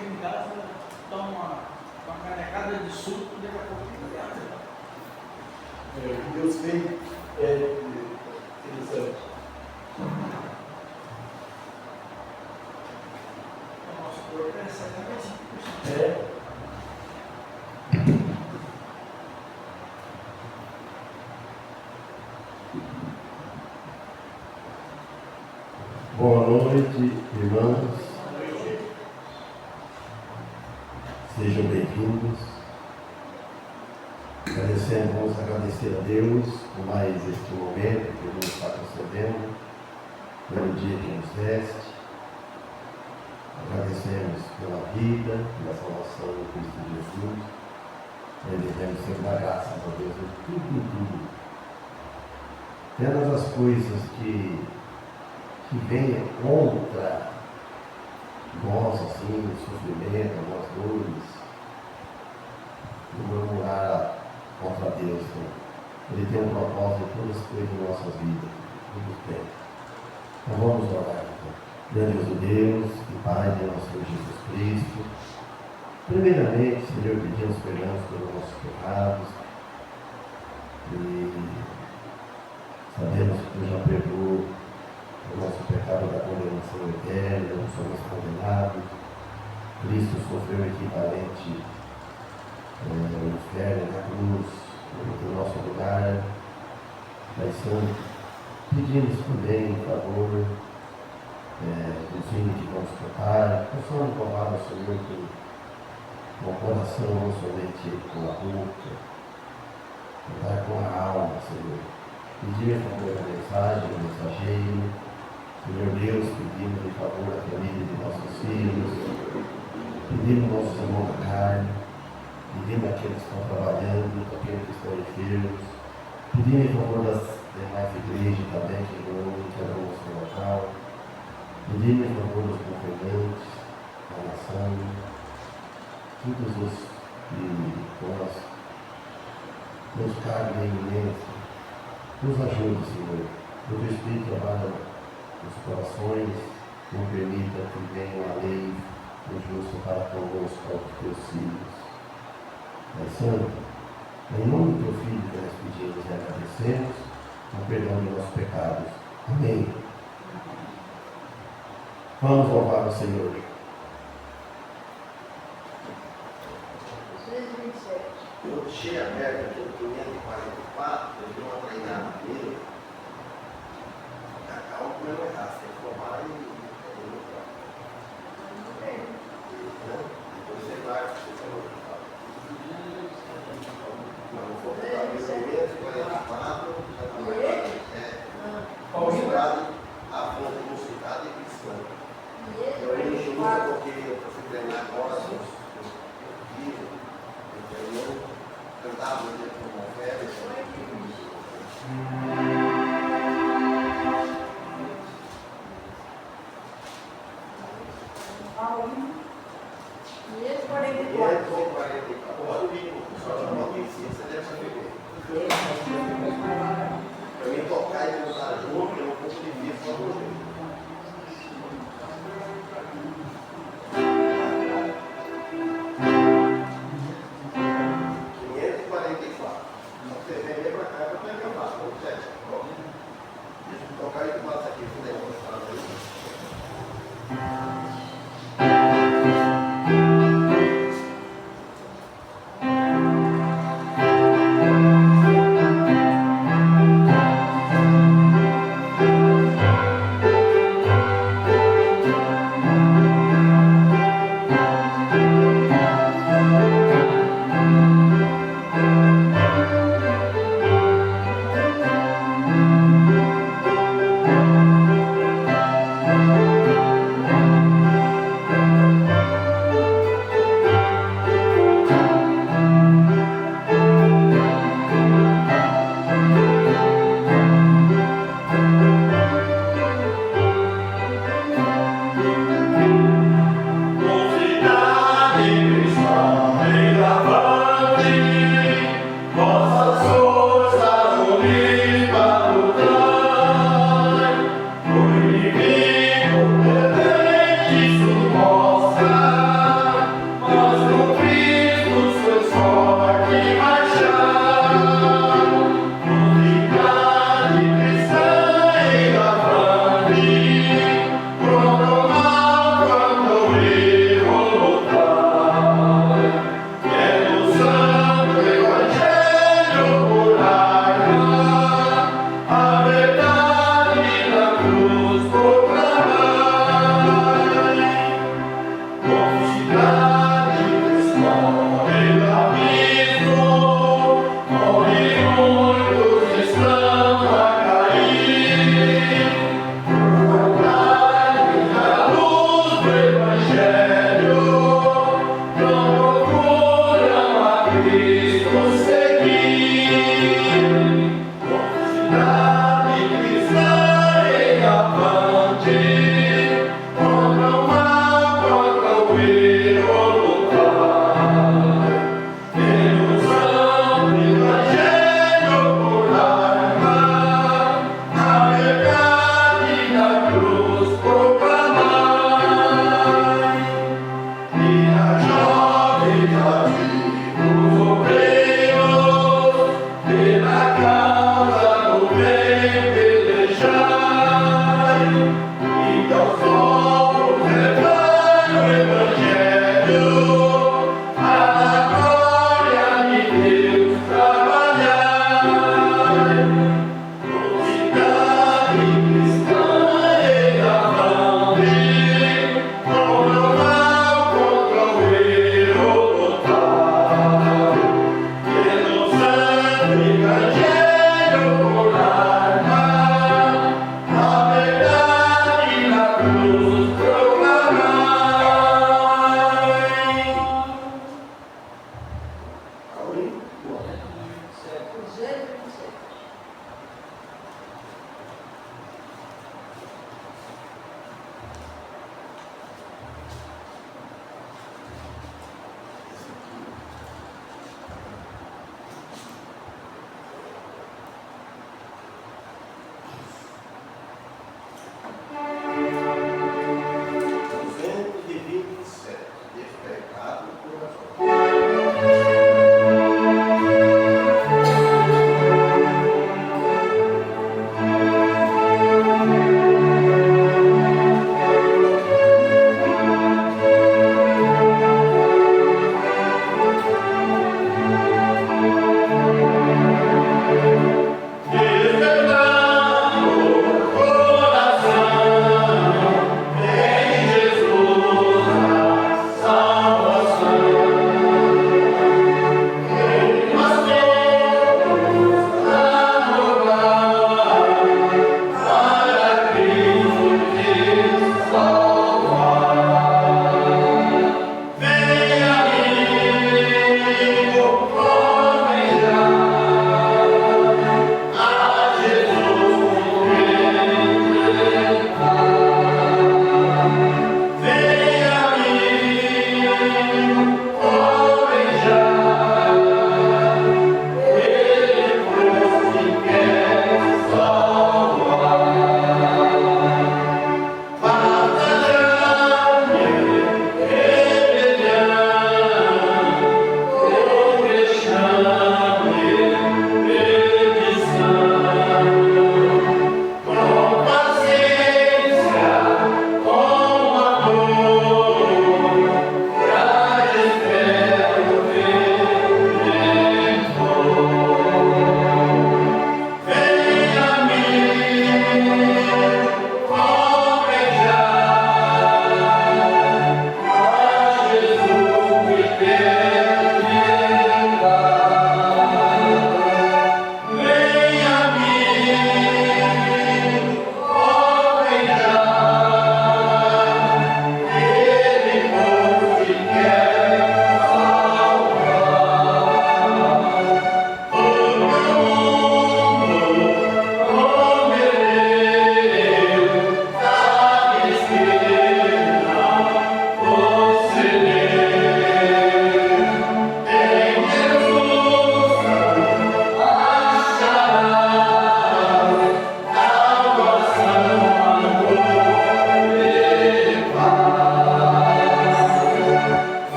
chego em casa, tomo uma canecada de suco e daqui a pouco fica ligado. Deus fez interessante. O nosso corpo é 75%. É. Boa noite, irmãos. Sejam bem-vindos. Vamos agradecer a Deus por mais este momento que nos está concedendo, pelo dia que nos deste. Agradecemos pela vida, pela salvação do Cristo Jesus. Devemos sempre dar graças a Deus em tudo. Apenas as coisas que venham contra nós, assim, o sofrimento, as dores, não murmurar contra Deus. Né? Ele tem um propósito em todas as coisas em nossas vidas, tudo tem. Então vamos orar. Então. Grandioso Deus e Pai de nosso Senhor Jesus Cristo, primeiramente, Senhor, pedimos perdão pelos nossos pecados e sabemos que Tu já perdoou o nosso pecado da condenação eterna, não somos condenados. Cristo sofreu equivalente no inferno, na cruz, no nosso lugar. Pai Santo, pedimos também, por favor, nos vinhos que vamos tocar, possamos louvar ao Senhor com o coração, não somente com a boca, cantar com a alma, Senhor. Pedir em favor da mensagem, do mensageiro. Senhor Deus, pedimos em favor da família de nossos filhos, pedimos nossos irmãos da carne, pedimos aqueles que estão trabalhando, aqueles que estão enfermos, pedimos em favor das demais igrejas também, que reúnem cada um no seu local, pedimos em favor dos governantes, da nação, todos os que nós nos cabem na iminência. Nos ajude, Senhor, o Teu Espírito trabalha nos corações, não permita que venha a lei do justo para conosco, para os Teus filhos. Pai Santo, em nome do Teu Filho que nós pedimos e agradecemos, o perdão de nossos pecados. Amém. Vamos louvar o Senhor. Eu deixei aberto aqui no 544, eu dei uma treinada nele. Calma que não é errar, você tem que formar e depois você vai, você falou que fala. Não, vou focar no 544, já está mais considerado a fonte consultada e cristã. Eu encho muito porque eu fui treinar agora, eu cantava no dia com uma oferta. Para mim tocar e usar junto, eu não consigo ver só do jeito. Tocar e tu passa aqui, tu leva para aí.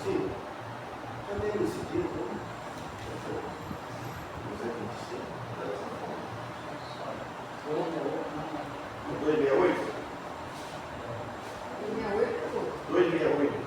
Sim. Já tem decidido, né? Você tem que ser. 268? 268.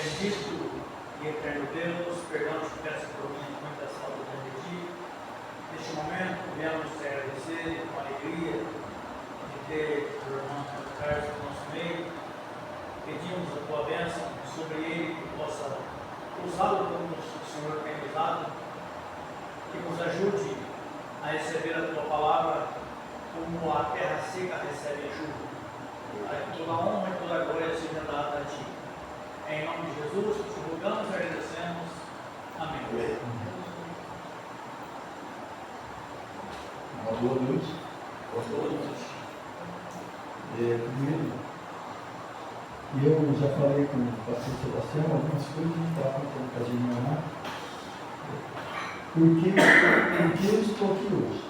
Bendito e eterno Deus, perdão te peço por muita saúde de ti. Neste momento, viemos te agradecer com alegria de ter o irmão Carlos no nosso meio. Pedimos a tua bênção sobre ele, que possa usá-lo como o Senhor tem usado, que nos ajude a receber a tua palavra como a terra seca recebe a chuva. A toda honra e toda glória seja dada a ti. Em nome de Jesus, te rogamos e agradecemos. Amém. Amém. Uma boa noite. Boa noite. Primeiro, eu já falei com o pastor Sebastião algumas coisas que a gente estava contando para a gente lá. Porque eu estou aqui hoje.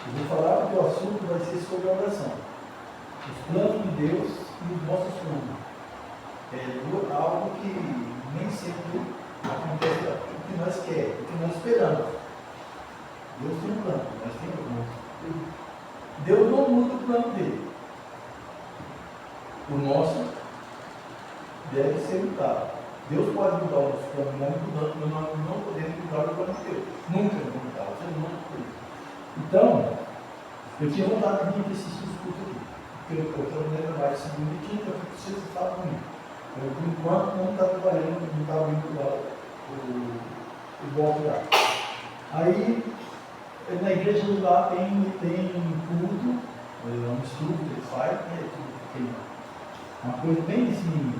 Eu vou falar que o assunto vai ser sobre a oração. Os planos de Deus e os nossos planos. É algo que nem sempre acontece o que nós queremos, o que nós esperamos. Deus tem um plano, nós temos um plano. Deus não muda o plano dele. O nosso deve ser mudado. Deus pode mudar o nosso plano, mas nós não podemos mudar o plano de Deus. Nunca vamos mudar, você não pode. Então, eu tinha vontade de vir assistir esse culto aqui. Porque eu trabalhei mais segunda e quinta, eu preciso estar comigo. Eu, por enquanto, não está trabalhando, não está vindo lá o bloco lá. Aí, na igreja lá tem culto, é um estudo que ele faz, tem uma coisa bem assim,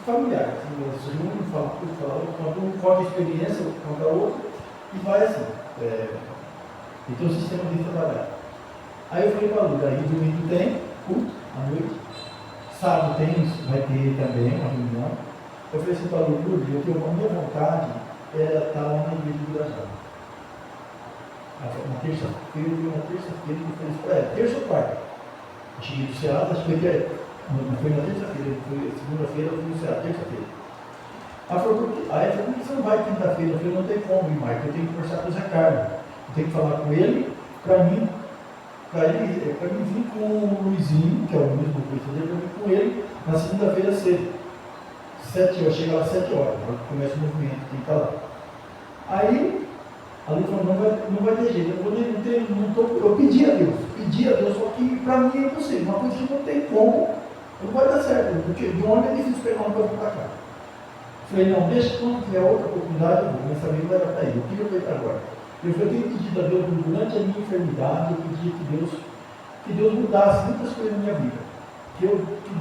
familiar, assim, um fala tudo, quando um conta a experiência, conta outro, e vai assim. E tem um sistema de trabalhar. Aí eu falei para a Lu, aí domingo tem culto, à noite, sábado vai ter também uma reunião. Eu falei assim para a Lu, a minha vontade era estar lá na igreja do Irajá. Na terça-feira, eu falei isso para ela, terça ou quarta. Eu cheguei do Ceará, acho que não foi na terça-feira, foi segunda-feira, eu fui no Ceará, terça-feira. Ela falou, por que você não vai quinta-feira? Eu falei, não tem como ir mais, eu tenho que conversar com o Zé Carlos. Eu tenho que falar com ele, para mim vir com o Luizinho, que é o mesmo professor dele, para vir com ele na segunda-feira cedo. 7 horas, chega lá às 7 horas, começa o movimento, tem que estar lá. Aí, a Lu falou, não vai ter jeito, eu pedi a Deus, só que para mim é impossível, uma coisa que não tem como, não vai dar certo, porque de onde é difícil pegar uma coisa para cá. Falei, não, deixa quando tiver outra oportunidade, eu vou, mas também vai dar para ele. O que eu vou fazer agora? Eu tenho pedido a Deus, durante a minha enfermidade, eu pedi que Deus mudasse muitas coisas na minha vida. Que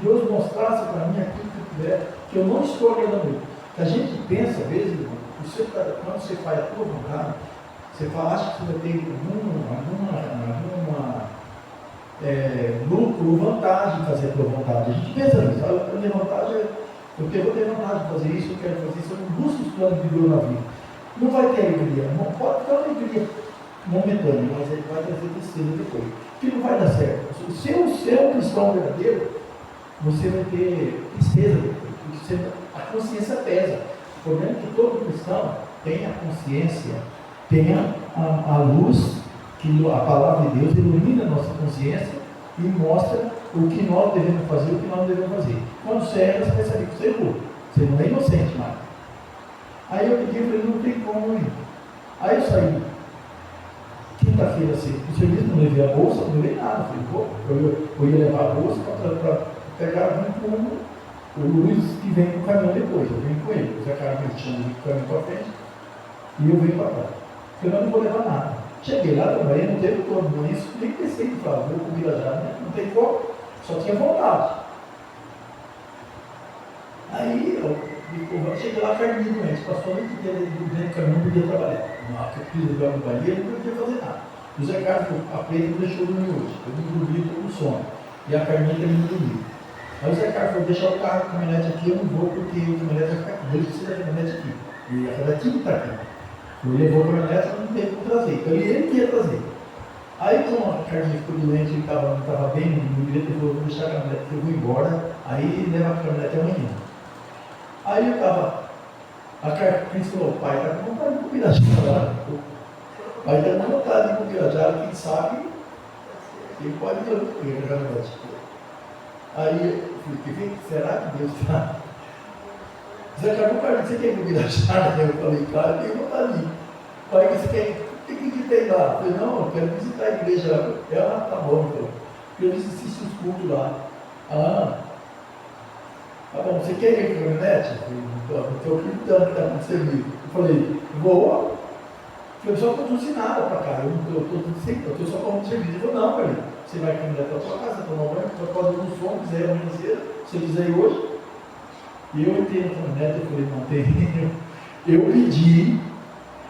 Deus mostrasse para mim aquilo que eu tiver, que eu não estou agradando. Que a gente pensa, às vezes, quando você faz a tua vontade, você acha que você vai ter alguma lucro ou vantagem em fazer a tua vontade. A gente pensa nisso, a minha vantagem é, porque eu vou ter vontade de fazer isso, eu quero fazer isso, eu não busco os planos de Deus na vida. Não vai ter alegria, não pode ter alegria momentânea, mas ele vai trazer tristeza depois. Que não vai dar certo. Se você é um cristão verdadeiro, você vai ter tristeza depois, porque a consciência pesa. O problema é que todo cristão tem a consciência, tem a luz, que a palavra de Deus ilumina a nossa consciência e mostra o que nós devemos fazer e o que nós não devemos fazer. Quando você erra, você vai saber que você errou. Você não é inocente mais. Aí eu pedi, falei, não tem como ir. Aí eu saí. Quinta-feira cedo, o serviço, não levei a bolsa, não levei nada. Falei, eu ia levar a bolsa para pegar vim com o Luiz, que vem com o caminhão depois. Eu venho com ele. O Zé Carlos me chama de caminhão para frente e eu venho para cá. Falei, eu não vou levar nada. Cheguei lá, trabalhei no tempo todo, mas isso nem pensei em falar, vou com o Irajá, né? Não tem como, só tinha vontade. Aí eu cheguei lá, Carminha doente, passou a noite inteira dentro do caminhão, não podia trabalhar. Eu fiz o lugar no banheiro, não podia fazer nada. O Zé Carlos, a preta, me deixou dormir hoje. Eu me dormi todo o sono. E a Carminha também me dormiu. Aí o Zé Carlos falou, deixa o carro, a caminhonete aqui, eu não vou, porque a caminhonete vai ficar aqui. Ele precisa da caminhonete aqui. E a caminhonete está aqui. Ele levou a caminhonete, mas não teve como trazer. Então ele ia trazer. Aí, como a Carminha ficou doente, ele não estava bem no bilhete, ele falou, vou deixar a caminhonete, eu vou embora. Aí leva a caminhonete amanhã. Aí eu estava, a Carminha falou, pai, está com vontade de comer a chave. O pai está com vontade de comer a chave, quem sabe, ele pode comer a caminhonete. Aí eu falei, será que Deus está? Zé Carlos, cara, você quer comer a chave? Eu falei, cara, tem vontade de ir. Aí você quer, o que tem lá? Eu falei, não, eu quero visitar a igreja. Ela, tá bom, então. Eu assisti os cultos lá. Ah, tá bom, você quer ir com a caminhonete? Eu estou acreditando que está acontecendo. Eu falei, vou. Eu só patrocinada para cá, eu estou só como serviço. Ele falou, não, cara, você vai caminhar para a tua casa, tomar um banho, pode fazer um som, quiser amanhã cedo, se você quiser ir hoje. E eu entrei na caminhonete, eu falei, não tem. Eu pedi,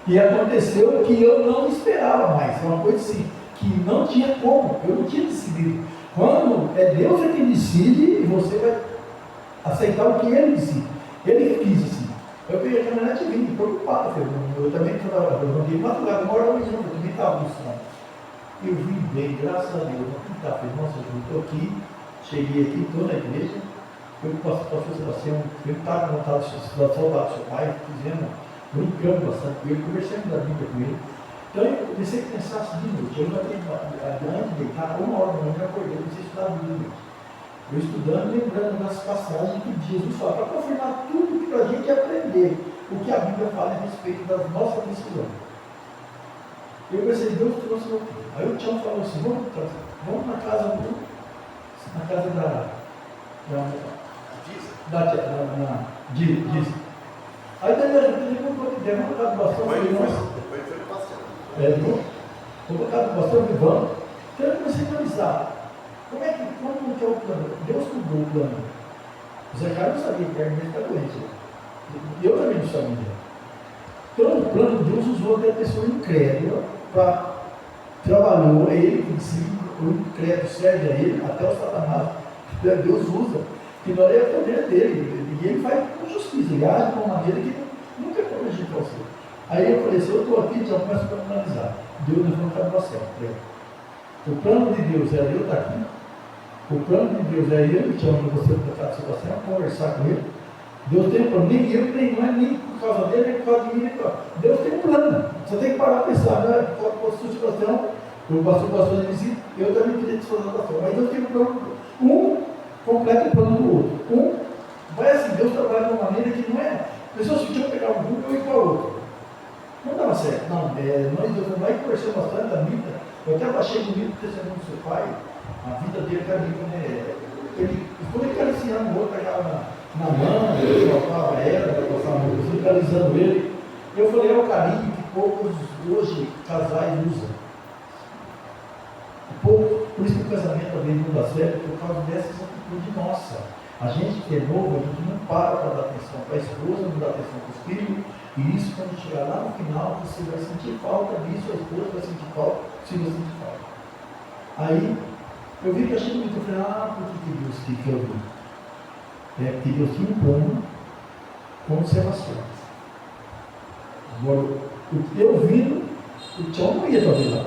e aconteceu que eu não esperava mais. É uma coisa assim, que não tinha como, eu não tinha decidido. Quando é Deus é quem decide, e você vai aceitar o que Ele decide. Ele quis assim. Eu peguei a caminhonete e vim, preocupado. Eu também estava, eu não tinha madrugada, uma hora da manhã, eu também estava buscando. Eu vim bem, graças a Deus. Eu falei, nossa, eu estou aqui, cheguei aqui, estou na igreja. Eu passei para o Sebastião, eu estava com vontade de saudar do seu pai, fizemos, brincando bastante com ele, conversando da Bíblia com ele. Então eu comecei a pensar assim de noite. Eu já tenho, antes de deitar, uma hora da manhã, eu acordei, comecei a estudar a Bíblia de noite. Eu estudando, lembrando das passagens que Jesus fala, para confirmar tudo que a gente aprender, o que a Bíblia fala a respeito das nossas decisões. Eu pensei, Deus trouxe meu filho. Aí o Tião falou assim, vamos na casa diz. Aí daí a gente comprou de ideia, vamos na casa do bastão. Depois foi no passeio. Vamos na casa do bastão e vamos. Então eu comecei a analisar. Como que é o plano? Deus mudou o plano. O Zé Carlos não sabia que a irmã está doente. E eu também não sabia. Então o plano de Deus usou até a pessoa incrédula para trabalhou ele, o incrédulo serve a ele, até o Satanás. Deus usa, que não é o poder dele. E ele faz com justiça, ele age de uma maneira que nunca corrigir para você. Aí eu falei, se eu estou aqui, já começo a analisar. Deus levou no caminho certo. O plano de Deus é eu estar aqui. O plano de Deus é ele, que chama você para a situação, conversar com ele. Deus tem um plano, nem eu, não é nem por causa dele, nem por causa de mim, nem por causa. Deus tem um plano. Você tem que parar a pensar, né? Qual a sua situação, o pastor me disse, eu também queria te fazer uma situação. Mas Deus tem um plano, um completa o plano do outro. Vai assim, Deus trabalha de uma maneira que não é. Pessoas que tinham que pegar um grupo e eu ir para o outro. Não dava certo. Não, nós vai conversando bastante da vida. Eu até baixei no livro do testemunho do seu pai. A vida dele era ele foi acariciando o outro, pegava na mão, ele colocava ela, passava a mão, acariciando ele. Eu falei, é o carinho que poucos hoje casais usam. Por isso que o casamento às vezes não dá certo, por causa dessa atitude nossa. A gente que é novo, a gente não para dar atenção para a esposa, não dá atenção para os filhos, e isso quando chegar lá no final, você vai sentir falta disso, a esposa vai sentir falta, você vai sentir falta. Aí, eu vi que achei muito, eu falei, por que Deus que eu vi? É porque Deus tinha um plano com observações. Agora, eu vindo, o Tião não ia fazer lá.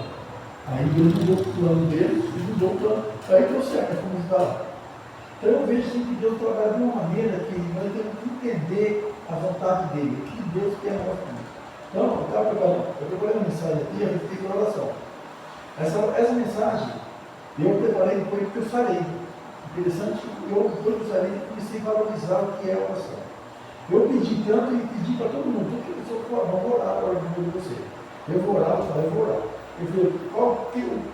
Aí Deus mudou o plano dele, e mudou o plano, aí deu certo, fomos lá. Então eu vejo assim, que Deus trabalha de uma maneira que nós temos que entender a vontade dele, o que Deus quer na nossa vida. Então, eu preparei uma mensagem aqui a respeito da oração. Essa mensagem, eu preparei depois que eu falei. Interessante, depois que eu falei, comecei a valorizar o que é a oração. Eu pedi tanto e pedi para todo mundo, que eu sou, vamos orar agora de você. Eu vou orar, eu vou orar. Eu falei,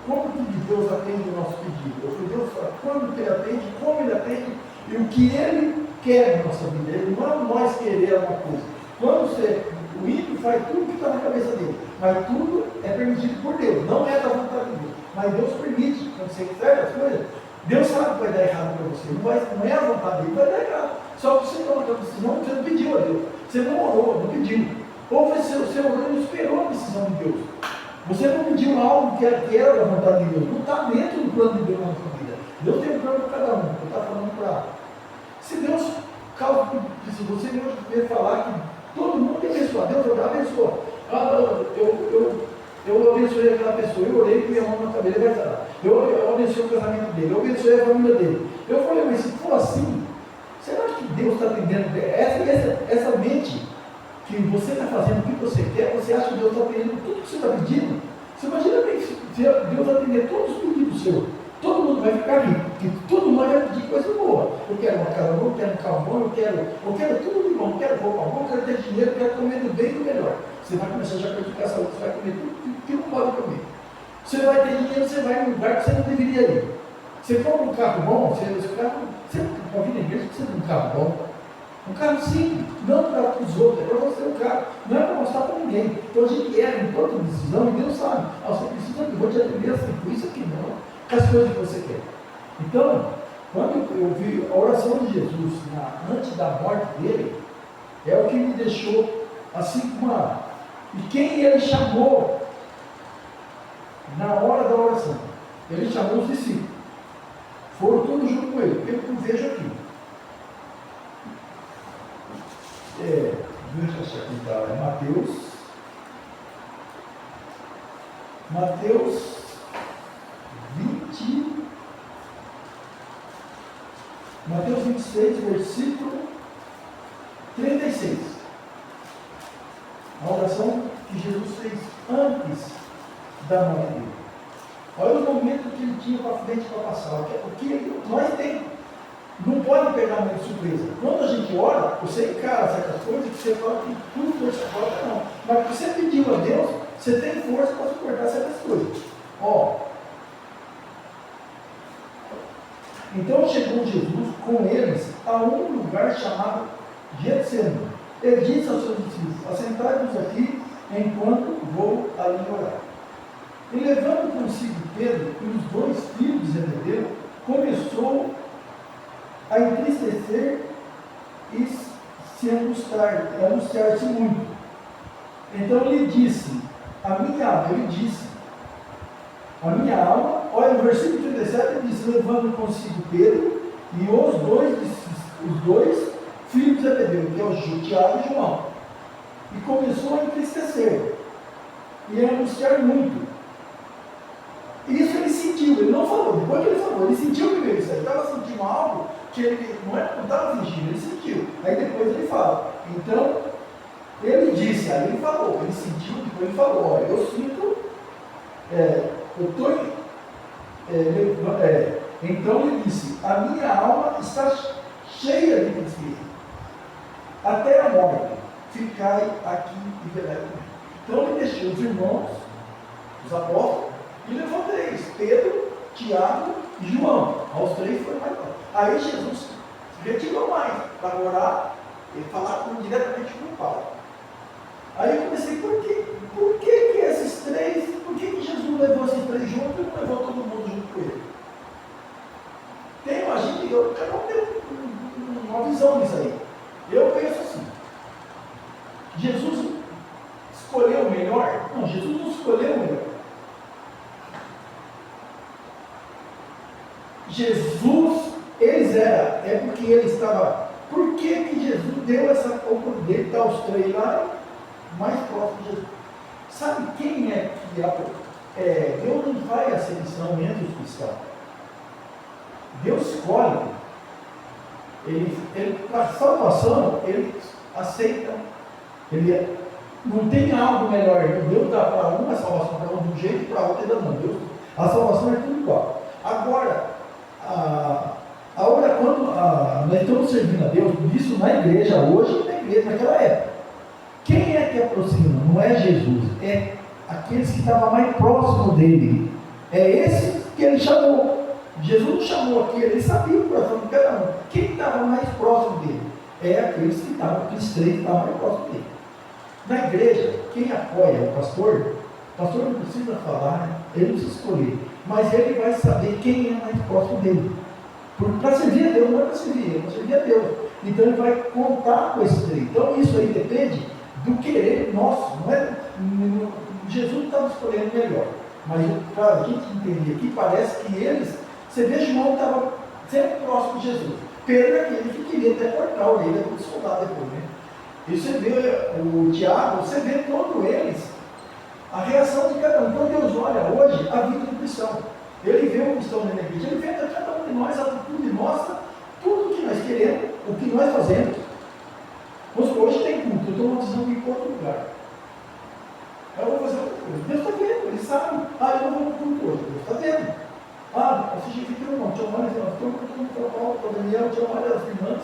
como que Deus atende o nosso pedido? Eu falei, Deus fala, quando que Ele atende, como Ele atende e o que Ele quer na nossa vida. Ele não é nós querer alguma coisa. Quando o ímpio faz tudo que está na cabeça dele, mas tudo é permitido por Deus, não é da vontade de Deus. Mas Deus permite, quando você faz as coisas, Deus sabe que vai dar errado para você. Não é a vontade dele, vai dar errado. Só que você toma a decisão, você não pediu a Deus. Você não orou, não pediu. Ou você orou e não esperou a decisão de Deus. Você não pediu algo que era da vontade de Deus. Não está dentro do plano de Deus na sua vida. Deus tem um plano para cada um. Eu estou falando para. Se Deus, se você mesmo falar que todo mundo tem abençoar, Deus abençoa. Eu abençoei aquela pessoa, eu orei com minha mão na cabeça, ele vai falar. Eu abençoei o casamento dele, eu abençoei a família dele. Eu falei, mas se for assim, será que Deus está atendendo? Essa mente que você está fazendo o que você quer, você acha que Deus está atendendo tudo que você está pedindo? Você imagina bem se Deus atender todos os pedidos seus. Todo mundo vai ficar rico, porque todo mundo vai pedir coisa boa. O quero uma casa boa, eu quero um carro bom, eu quero tudo de bom, eu quero roupa boa, eu quero ter dinheiro, eu quero comer do bem e do melhor. Você vai começar já a prejudicar a saúde, você vai comer tudo que não pode comer. Você vai ter dinheiro, você vai em um lugar que você não deveria ir. Você compra um carro bom, você para vir na igreja precisa de um carro bom. Um carro simples, não para os outros, é para você o carro, não é para mostrar para ninguém. Então a gente erra em toda decisão e Deus sabe, você precisa que eu vou te atender assim, por isso aqui não, com as coisas que você quer. Então, quando eu vi a oração de Jesus antes da morte dele, é o que me deixou assim como uma. E quem ele chamou na hora da oração? Ele chamou os discípulos. Foram todos junto com ele, pelo que eu vejo aqui. Deixa eu apontar, é Mateus 26, versículo 36. A oração que Jesus fez antes da morte dele. Olha o momento que ele tinha para frente para passar. O que nós temos. Não pode pegar muito de surpresa. Quando a gente ora, você encara certas coisas que você fala que tudo força própria não. Mas que você pediu a Deus, você tem força para suportar certas coisas. Então chegou Jesus com eles a um lugar chamado Getsemane. Ele disse aos seus discípulos: assentai-vos aqui enquanto vou ali orar. E levando consigo Pedro e os 2 filhos de Zebedeu, começou a entristecer e se angustiar-se muito. Então ele disse, a minha alma, olha no versículo 37, ele disse, levando consigo Pedro e os dois filhos de Zebedeu, que é o Tiago e João, e começou a entristecer e a angustiar muito. Isso ele sentiu, ele não falou, depois que ele falou, ele sentiu primeiro isso, ele estava sentindo algo que ele não estava fingindo, ele sentiu. Aí depois ele fala. Então, ele disse, aí ele falou, ele sentiu, depois ele falou, olha, eu sinto, então ele disse, a minha alma está cheia de tristeza, até a morte, ficai aqui e velai comigo. Então ele deixou os irmãos, os apóstolos, e levou 3, Pedro, Tiago e João. Aos 3 foi mais forte. Aí Jesus se retirou mais para orar e falar diretamente com o Pai. Aí eu comecei, por que esses 3, por que Jesus levou esses 3 juntos e não levou todo mundo junto com ele? Tem a gente, cada um tem uma visão disso aí. Eu penso assim, Jesus escolheu o melhor? Não, Jesus não escolheu o melhor. Jesus, é porque ele estava. Por que Jesus deu essa oportunidade de estar os 3 lá mais próximos de Jesus? Sabe quem é que Deus não faz a seleção entre os cristãos. Deus escolhe. Para a salvação, ele aceita. Ele não tem algo melhor. Deus dá para um a salvação para um de um jeito e para outro ele dá não. A salvação é tudo igual. Agora, quando nós estamos servindo a Deus, isso na igreja hoje e na igreja naquela época. Quem é que aproxima? Não é Jesus, é aqueles que estavam mais próximos dele. É esse que ele chamou. Jesus não chamou aquele, ele sabia o coração de cada um. Quem estava mais próximo dele? É aqueles 3 que estavam mais próximos dele. Na igreja, quem apoia o pastor não precisa falar, né? Ele não precisa escolher, mas ele vai saber quem é mais próximo dele. Para servir a Deus, não é para servir ele, é para servir a Deus. Então ele vai contar com esses 3. Então isso aí depende do querer nosso. Jesus não estava escolhendo melhor, mas para a gente entender aqui, parece que você vê João estava sempre próximo de Jesus. Pedro é aquele que queria até cortar a orelha do soldado depois, né? E você vê o Tiago, você vê todos eles, a reação de cada um. Quando Deus olha hoje a vida do cristão, ele vê o cristão na igreja, ele vê cada um de nós, a atitude nossa, tudo o que nós queremos, o que nós fazemos. Hoje tem culto, eu estou uma visão em outro lugar. Eu vou fazer outra coisa. Deus está vendo, ele sabe. Eu não vou no culto hoje, Deus está vendo. Ah, você tinha que ter irmão, tinha mais irmãos, todo mundo para Paulo, para Daniel, tinha várias irmãs.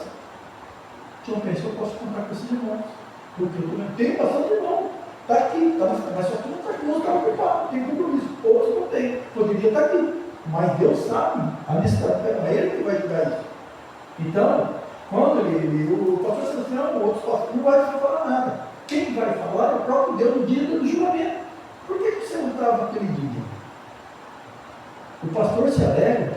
Tinha pensado, eu posso contar com esses irmãos. Porque eu também tenho bastante irmão. Está aqui, mas só que não está aqui, não está ocupado, tem compromisso. Outros não têm, poderia estar aqui. Mas Deus sabe, a necessidade é Ele que vai dar isso. Então, quando o pastor Sebastião, outros pastores, não vai falar nada. Quem vai falar é o próprio Deus no dia do julgamento. Por que você não estava aquele dia? O pastor se alegra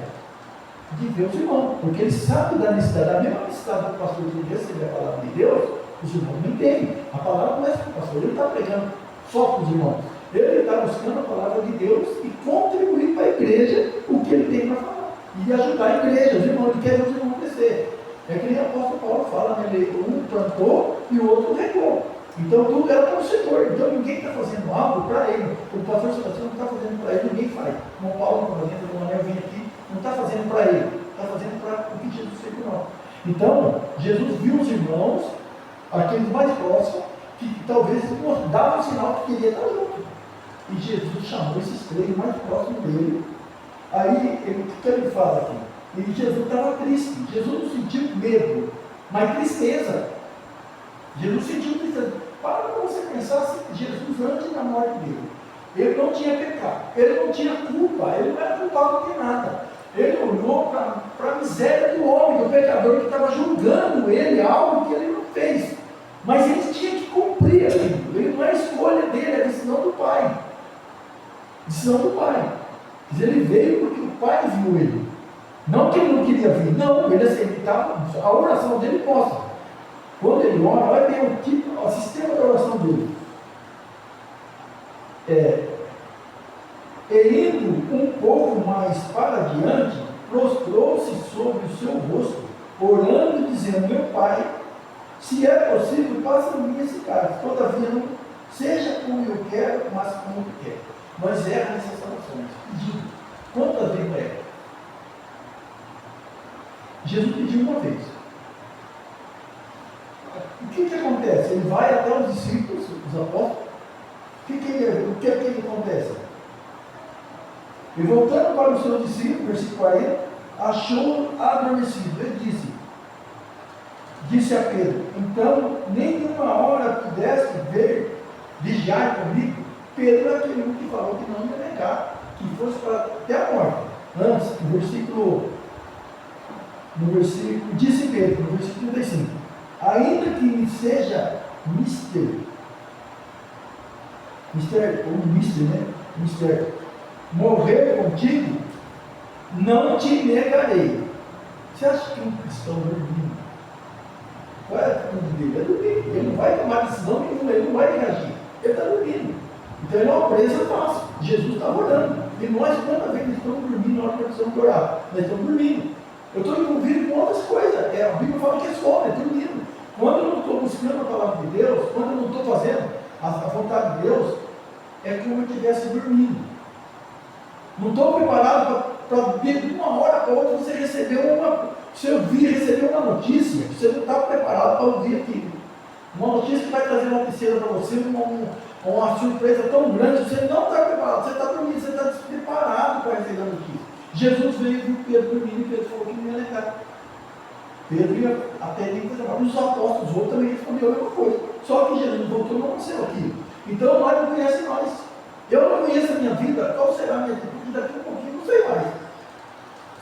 de ver os irmãos, porque ele sabe da necessidade, a mesma necessidade do pastor de receber a palavra de Deus, os irmãos não entendem. A palavra não é para o pastor, ele está pregando só para os irmãos. Ele está buscando a palavra de Deus e contribuir para a igreja o que ele tem para falar. E ajudar a igreja, os irmãos, ele quer ver os irmãos crescer. É que nem o apóstolo Paulo fala, né? Um plantou e o outro regou. Então tudo era para o Senhor. Então ninguém está fazendo algo para ele. O pastor Sebastião não está fazendo para ele, ninguém faz. Como Paulo não está fazendo, o Anel vem aqui, não está fazendo para ele, está fazendo para o que Jesus fez por nós. Então, Jesus viu os irmãos, aqueles mais próximos, que talvez davam o sinal que queria estar junto. E Jesus chamou esses três mais próximos dele. Aí, o que ele fala aqui? E Jesus estava triste. Jesus não sentiu medo, mas tristeza. Jesus sentiu tristeza. Para você pensar assim, Jesus antes da morte dele, ele não tinha pecado, ele não tinha culpa, ele não era culpado de nada. Ele olhou para a miséria do homem, do pecador que estava julgando ele, algo que ele não fez. Mas ele tinha que cumprir aquilo. Ele não é escolha dele, é decisão do Pai. Decisão do Pai. Ele veio porque o Pai viu ele. Não que ele não queria vir, não, ele aceitava, a oração dele mostra. Quando ele ora, olha bem o tipo, o sistema da oração dele. E indo um pouco mais para diante, prostrou-se sobre o seu rosto, orando e dizendo: meu Pai, se é possível, passa-me esse cálice. Todavia, não seja como eu quero, mas como tu quer. Mas erra nessas orações, pedindo. Quantas vezes erra? Jesus pediu uma vez. O que acontece? Ele vai até os discípulos, os apóstolos. O que é que acontece? E voltando para os seus discípulos, versículo 40, achou adormecido. Ele disse a Pedro: então, nenhuma hora pudesse ver, vigiar comigo. Pedro é aquele que falou que não ia negar, que fosse para até a morte. Antes, no versículo, disse Pedro, no versículo 35, ainda que me seja mister, morrer contigo, não te negarei. Você acha que um cristão dormindo? Qual é a atitude dele? É dormir. Ele não vai tomar decisão nenhuma, ele não vai reagir. Ele está dormindo. Então ele é uma presa fácil. Jesus estava orando. E nós, quantas vezes estamos dormindo na hora que precisamos orar? Nós estamos dormindo. Eu estou envolvido com outras coisas. A Bíblia fala que é sono, é dormindo. Quando eu não estou buscando a palavra de Deus, quando eu não estou fazendo a vontade de Deus, é como eu estivesse dormindo. Não estou preparado para de uma hora para outra você receber receber uma notícia, você não está preparado para ouvir aquilo. Uma notícia que vai trazer uma tristeza para você, uma surpresa tão grande, você não está preparado, você está dormindo, você está despreparado para receber a notícia. Jesus veio e viu Pedro dormindo e Pedro falou que não ia negar. Pedro ia até ele fazer mal. Os apóstolos, os outros também responderam a mesma coisa. Só que Jesus voltou e não aconteceu aquilo. Então nós não conhecemos nós. Eu não conheço a minha vida, qual será a minha vida? Porque daqui a pouquinho não sei mais.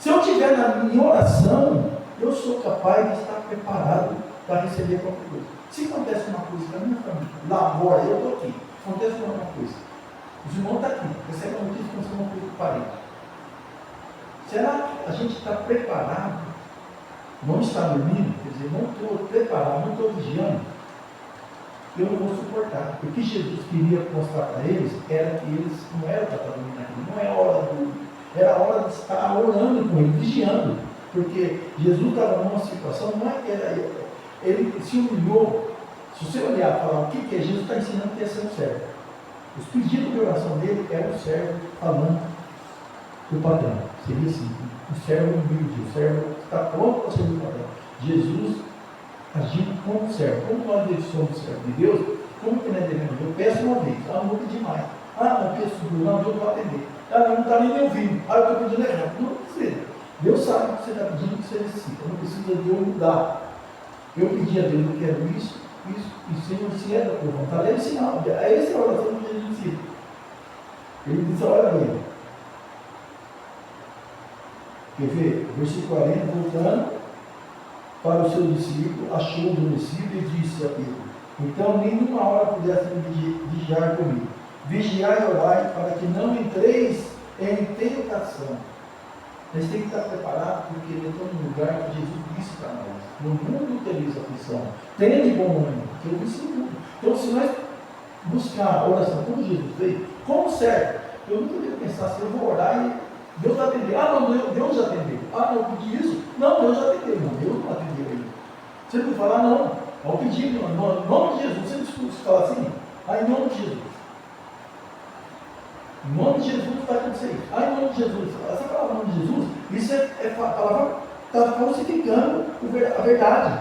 Se eu estiver na minha oração, eu sou capaz de estar preparado para receber qualquer coisa. Se acontece uma coisa na minha família, lá agora eu estou aqui, acontece alguma coisa, os irmãos estão aqui, recebem a notícia que aconteceu uma coisa com o parente. Será que a gente está preparado? Não está dormindo? Quer dizer, não estou preparado, não estou vigiando? Eu não vou suportar. O que Jesus queria mostrar para eles era que eles não eram para estar dormindo aqui, não é hora de dormir, era a hora de estar orando com ele, vigiando. Porque Jesus estava numa situação, não é que era ele se humilhou. Se você olhar e falar o que é, Jesus está ensinando que é ser um servo. Os pedidos de oração dele eram o servo falando do patrão. Seria assim, o servo humilde, o servo está pronto para servir o patrão. Jesus agindo como servo. Como nós somos servos de Deus, como que nós devemos? Eu peço uma vez, não vou pedir mais. Não peço, não, Deus vai atender. Ela não está nem me ouvindo. Ah, eu estou pedindo errado. Não precisa. Deus sabe o que você está pedindo, o que você necessita. Não precisa de eu mudar. Eu pedi a Deus, eu quero isso, e Senhor, se é da tua vontade, é sinal. É essa a oração que ele disse. Ele disse, olha bem. Quer ver? Versículo 40, voltando para o seu discípulo, achou o discípulo e disse a Pedro: então nenhuma hora pudesse vigiar comigo. Vigiai e orai para que não entreis em tentação. Nós temos que estar preparados, porque ele está num lugar que Jesus disse para nós: no mundo tereis aflição, tenha de bom ânimo, porque eu disse no mundo. Então, se nós buscar a oração como Jesus fez, como certo, eu nunca devo pensar assim: eu vou orar e Deus vai atender. Ah, não, Deus já atendeu. Ah, não, eu pedi isso. Não, Deus já atendeu. Não, Deus não atendeu ainda. Você não falar, não. Ao pedir, em nome de Jesus. Você discute falar assim? Ah, em nome de Jesus. Em nome de Jesus vai acontecer isso. Ah, em nome de Jesus. Essa palavra em nome de Jesus, isso é a palavra, está falsificando a verdade.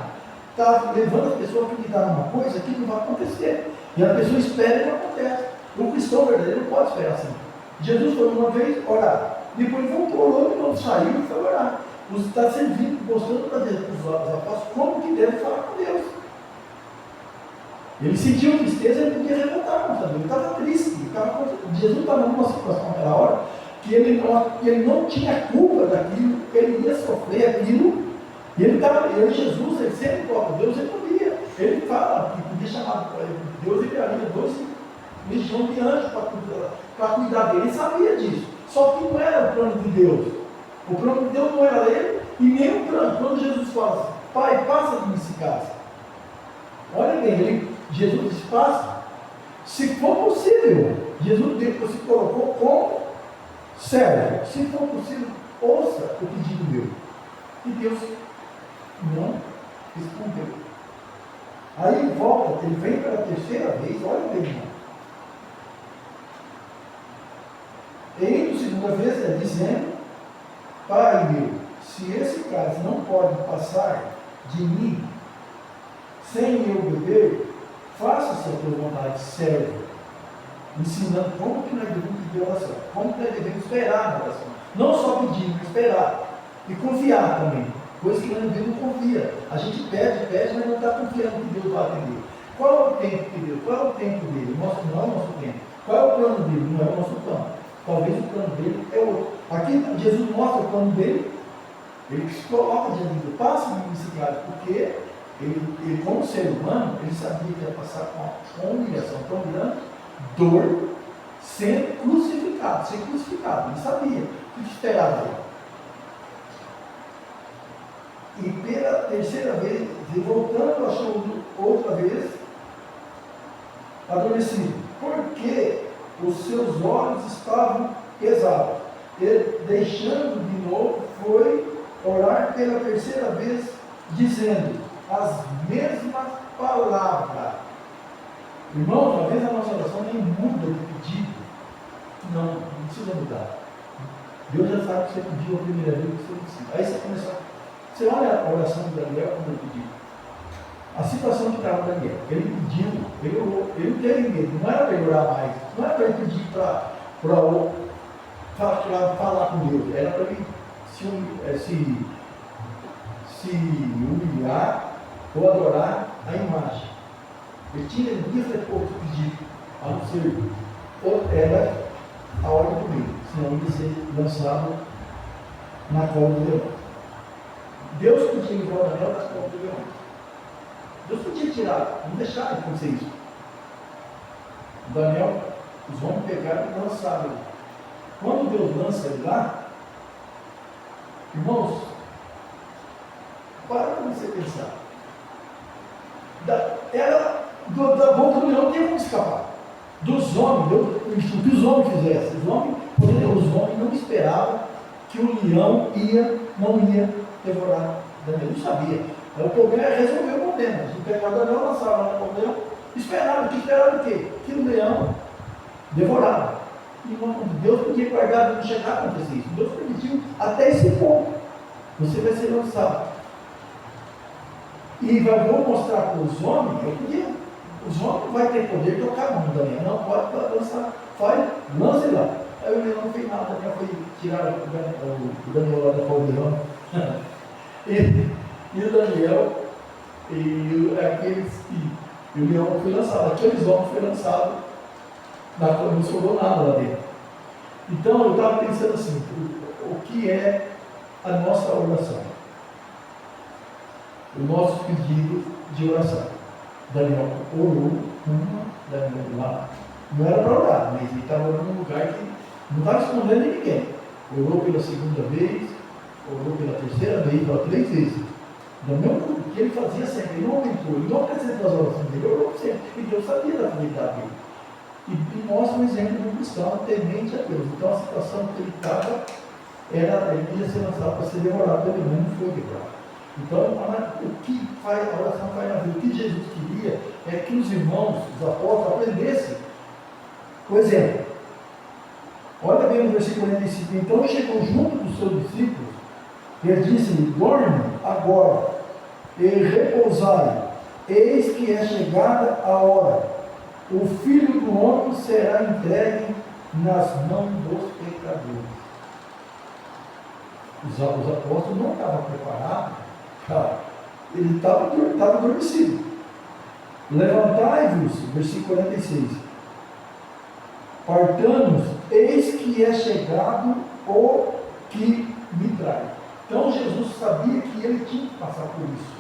Está levando a pessoa a acreditar numa coisa que não vai acontecer. E a pessoa espera e não acontece. O cristão verdadeiro não pode esperar assim. Jesus foi uma vez orar. Depois voltou, orou de novo, saiu e foi orar. Você está servindo, mostrando para os apóstolos como que deve falar com Deus. Ele sentiu tristeza, ele podia revoltar contra Deus. Ele estava triste. Jesus estava numa situação naquela hora que ele não tinha culpa daquilo, ele ia sofrer aquilo. E Jesus, ele sempre toca Deus, ele podia. Ele fala que podia chamar Deus, ele haria 12 legiões de anjos para cuidar dele. Ele sabia disso. Só que não era o plano de Deus. O plano de Deus não era ele e nem o plano. Quando Jesus fala assim: Pai, passa de mim esse caso. Olha bem, Jesus disse: passa. Se for possível, Jesus se colocou como servo. Se for possível, ouça o pedido meu. E Deus não respondeu. Aí volta, ele vem pela terceira vez, olha bem, irmão. E segunda vez, ele dizendo: Pai meu, se esse cálice não pode passar de mim sem eu beber, faça-se a tua vontade, servo. Ensinando como que nós devemos pedir oração, como que nós devemos esperar na oração. Não só pedir, mas esperar. E confiar também. Coisa que nós devemos confiar. A gente pede, mas não está confiando que Deus vai atender. Qual é o tempo de Deus? Qual é o tempo dele? Não é o nosso tempo. Qual é o plano dele? Não é o nosso plano. Talvez o plano dele é outro. Aqui Jesus mostra o plano dele. Ele se coloca diante de Deus. Passa de bicicleta, porque ele, como ser humano, ele sabia que ia passar com uma humilhação tão grande, dor, ser crucificado. Ele sabia o que esperava ele. E pela terceira vez, voltando, achou outra vez adormecido. Porque os seus olhos estavam pesados. Ele, deixando de novo, foi orar pela terceira vez, dizendo as mesmas palavras. Irmão, talvez a nossa oração nem muda de pedido. Não precisa mudar. Deus já sabe que você pediu a primeira vez que você precisa. Aí você começa. Você olha a oração de Daniel como ele pediu. A situação que estava Daniel. Ele pediu, ele orou, ele não teve medo. Não era para ele orar mais. Não era para ele pedir para falar com Deus. Era para ele se humilhar ou adorar a imagem. Ele tinha livre pouco pedido, a não ser, era a hora do meio, senão ele ia ser lançado na cova do leão. Deus podia livrar Daniel das covas do leão. Deus podia tirar, não deixar de acontecer isso. Daniel, os homens pegaram e lançaram ele. Quando Deus lança ele lá, irmãos, para você pensar. Da boca do leão não tinha como escapar. Dos homens, o que os homens fizessem. Os homens não esperavam que o leão não ia devorar Daniel. Não sabia. O problema é resolver o problema. Se o pecado Daniel lançava lá no leão, esperaram o quê? Que o leão devorava. E Deus podia guardar, não chegar a acontecer isso. Deus permitiu até esse ponto. Você vai ser lançado. E vou mostrar para os homens, os homens não vão ter poder de tocar a mão do Daniel. Não pode lançar, lança lá. Aí o leão não fez nada manhã foi tirar o Daniel lá da Caldeirão. e o Daniel, aqueles que o leão foi lançado, aqueles homens foram lançados, não sobrou nada lá dentro. Então eu estava pensando assim, o que é a nossa oração? O nosso pedido de oração. Daniel orou, Daniel lá, não era para orar, mas ele estava orando num lugar que não estava escondendo de ninguém. Orou pela segunda vez, orou pela terceira vez, pela 3 vezes. No mesmo que ele fazia sempre, ele não aumentou, ele não acrescentou as orações dele, orou sempre, e Deus sabia da fidelidade dele. E mostra um exemplo do cristão temente a Deus. Então a situação que ele estava, ele ia ser lançado para ser devorado pelo mundo, não foi devorado. Então, o que a oração faz na vida? O que Jesus queria é que os irmãos, os apóstolos, aprendessem. Por exemplo, olha bem no versículo 45. Então chegou junto dos seus discípulos, e ele disse-lhe: dorme agora, e repousai, eis que é chegada a hora. O Filho do Homem será entregue nas mãos dos pecadores. Os apóstolos não estavam preparados, ele estava adormecido. Levantai-vos, versículo 46. Partamos, eis que é chegado o que me traz. Então Jesus sabia que ele tinha que passar por isso.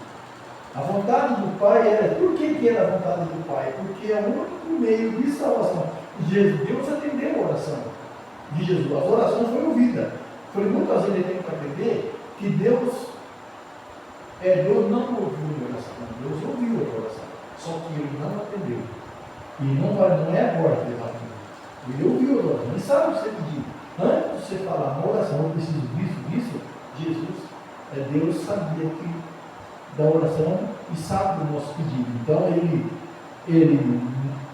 A vontade do Pai era, por que era a vontade do Pai? Porque é o único meio de salvação. Deus atendeu a oração de Jesus, as orações foram ouvidas. Foi muitas vezes ele tem que aprender que Deus não ouviu a oração, Deus ouviu a oração, só que ele não atendeu. E não é agora que ele vai atender. Ele ouviu a oração, ele sabe o que você pediu. Antes de você falar na oração, eu preciso disso, Jesus, Deus sabia da oração e sabe do nosso pedido. Então ele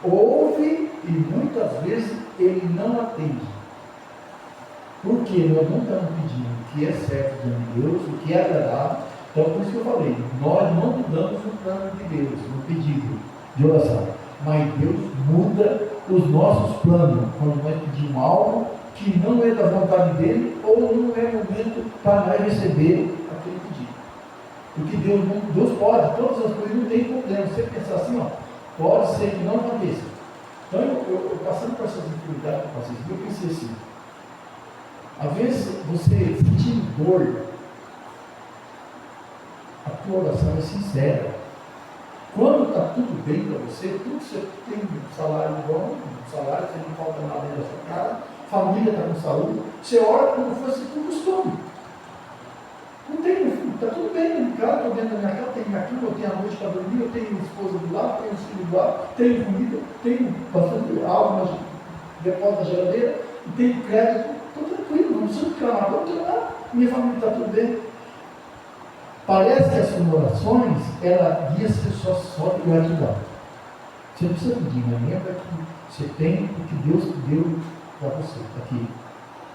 ouve e muitas vezes ele não atende. Porque nós não estamos pedindo o que é certo diante de Deus, o que é agradável. Então, por isso que eu falei, nós não mudamos o plano de Deus, no pedido de oração. Mas Deus muda os nossos planos quando nós pedimos algo que não é da vontade dele ou não é momento para nós receber aquele pedido. Porque Deus pode, todas as coisas não tem problema. Você pensar assim, pode ser que não aconteça. Então, eu passando por essas dificuldades com vocês, eu pensei assim, às vezes você sentindo dor, a tua oração é sincera. Quando está tudo bem para você, tudo você tem um salário bom, você não falta nada dentro da sua casa, família está com saúde, você ora como fosse por costume. Não tem, está tudo bem dentro de casa, estou dentro da minha casa, tenho minha cama, eu tenho a noite para dormir, eu tenho minha esposa do lado, tenho os filhos do lado, tenho comida, tenho bastante algo na depósito da geladeira, e tenho crédito, estou tranquilo, não preciso clamar, minha família está tudo bem. Parece que as suas orações, ela guia-se só de gratidão. Você não precisa pedir, mas lembra que você tem o que Deus deu para você aqui.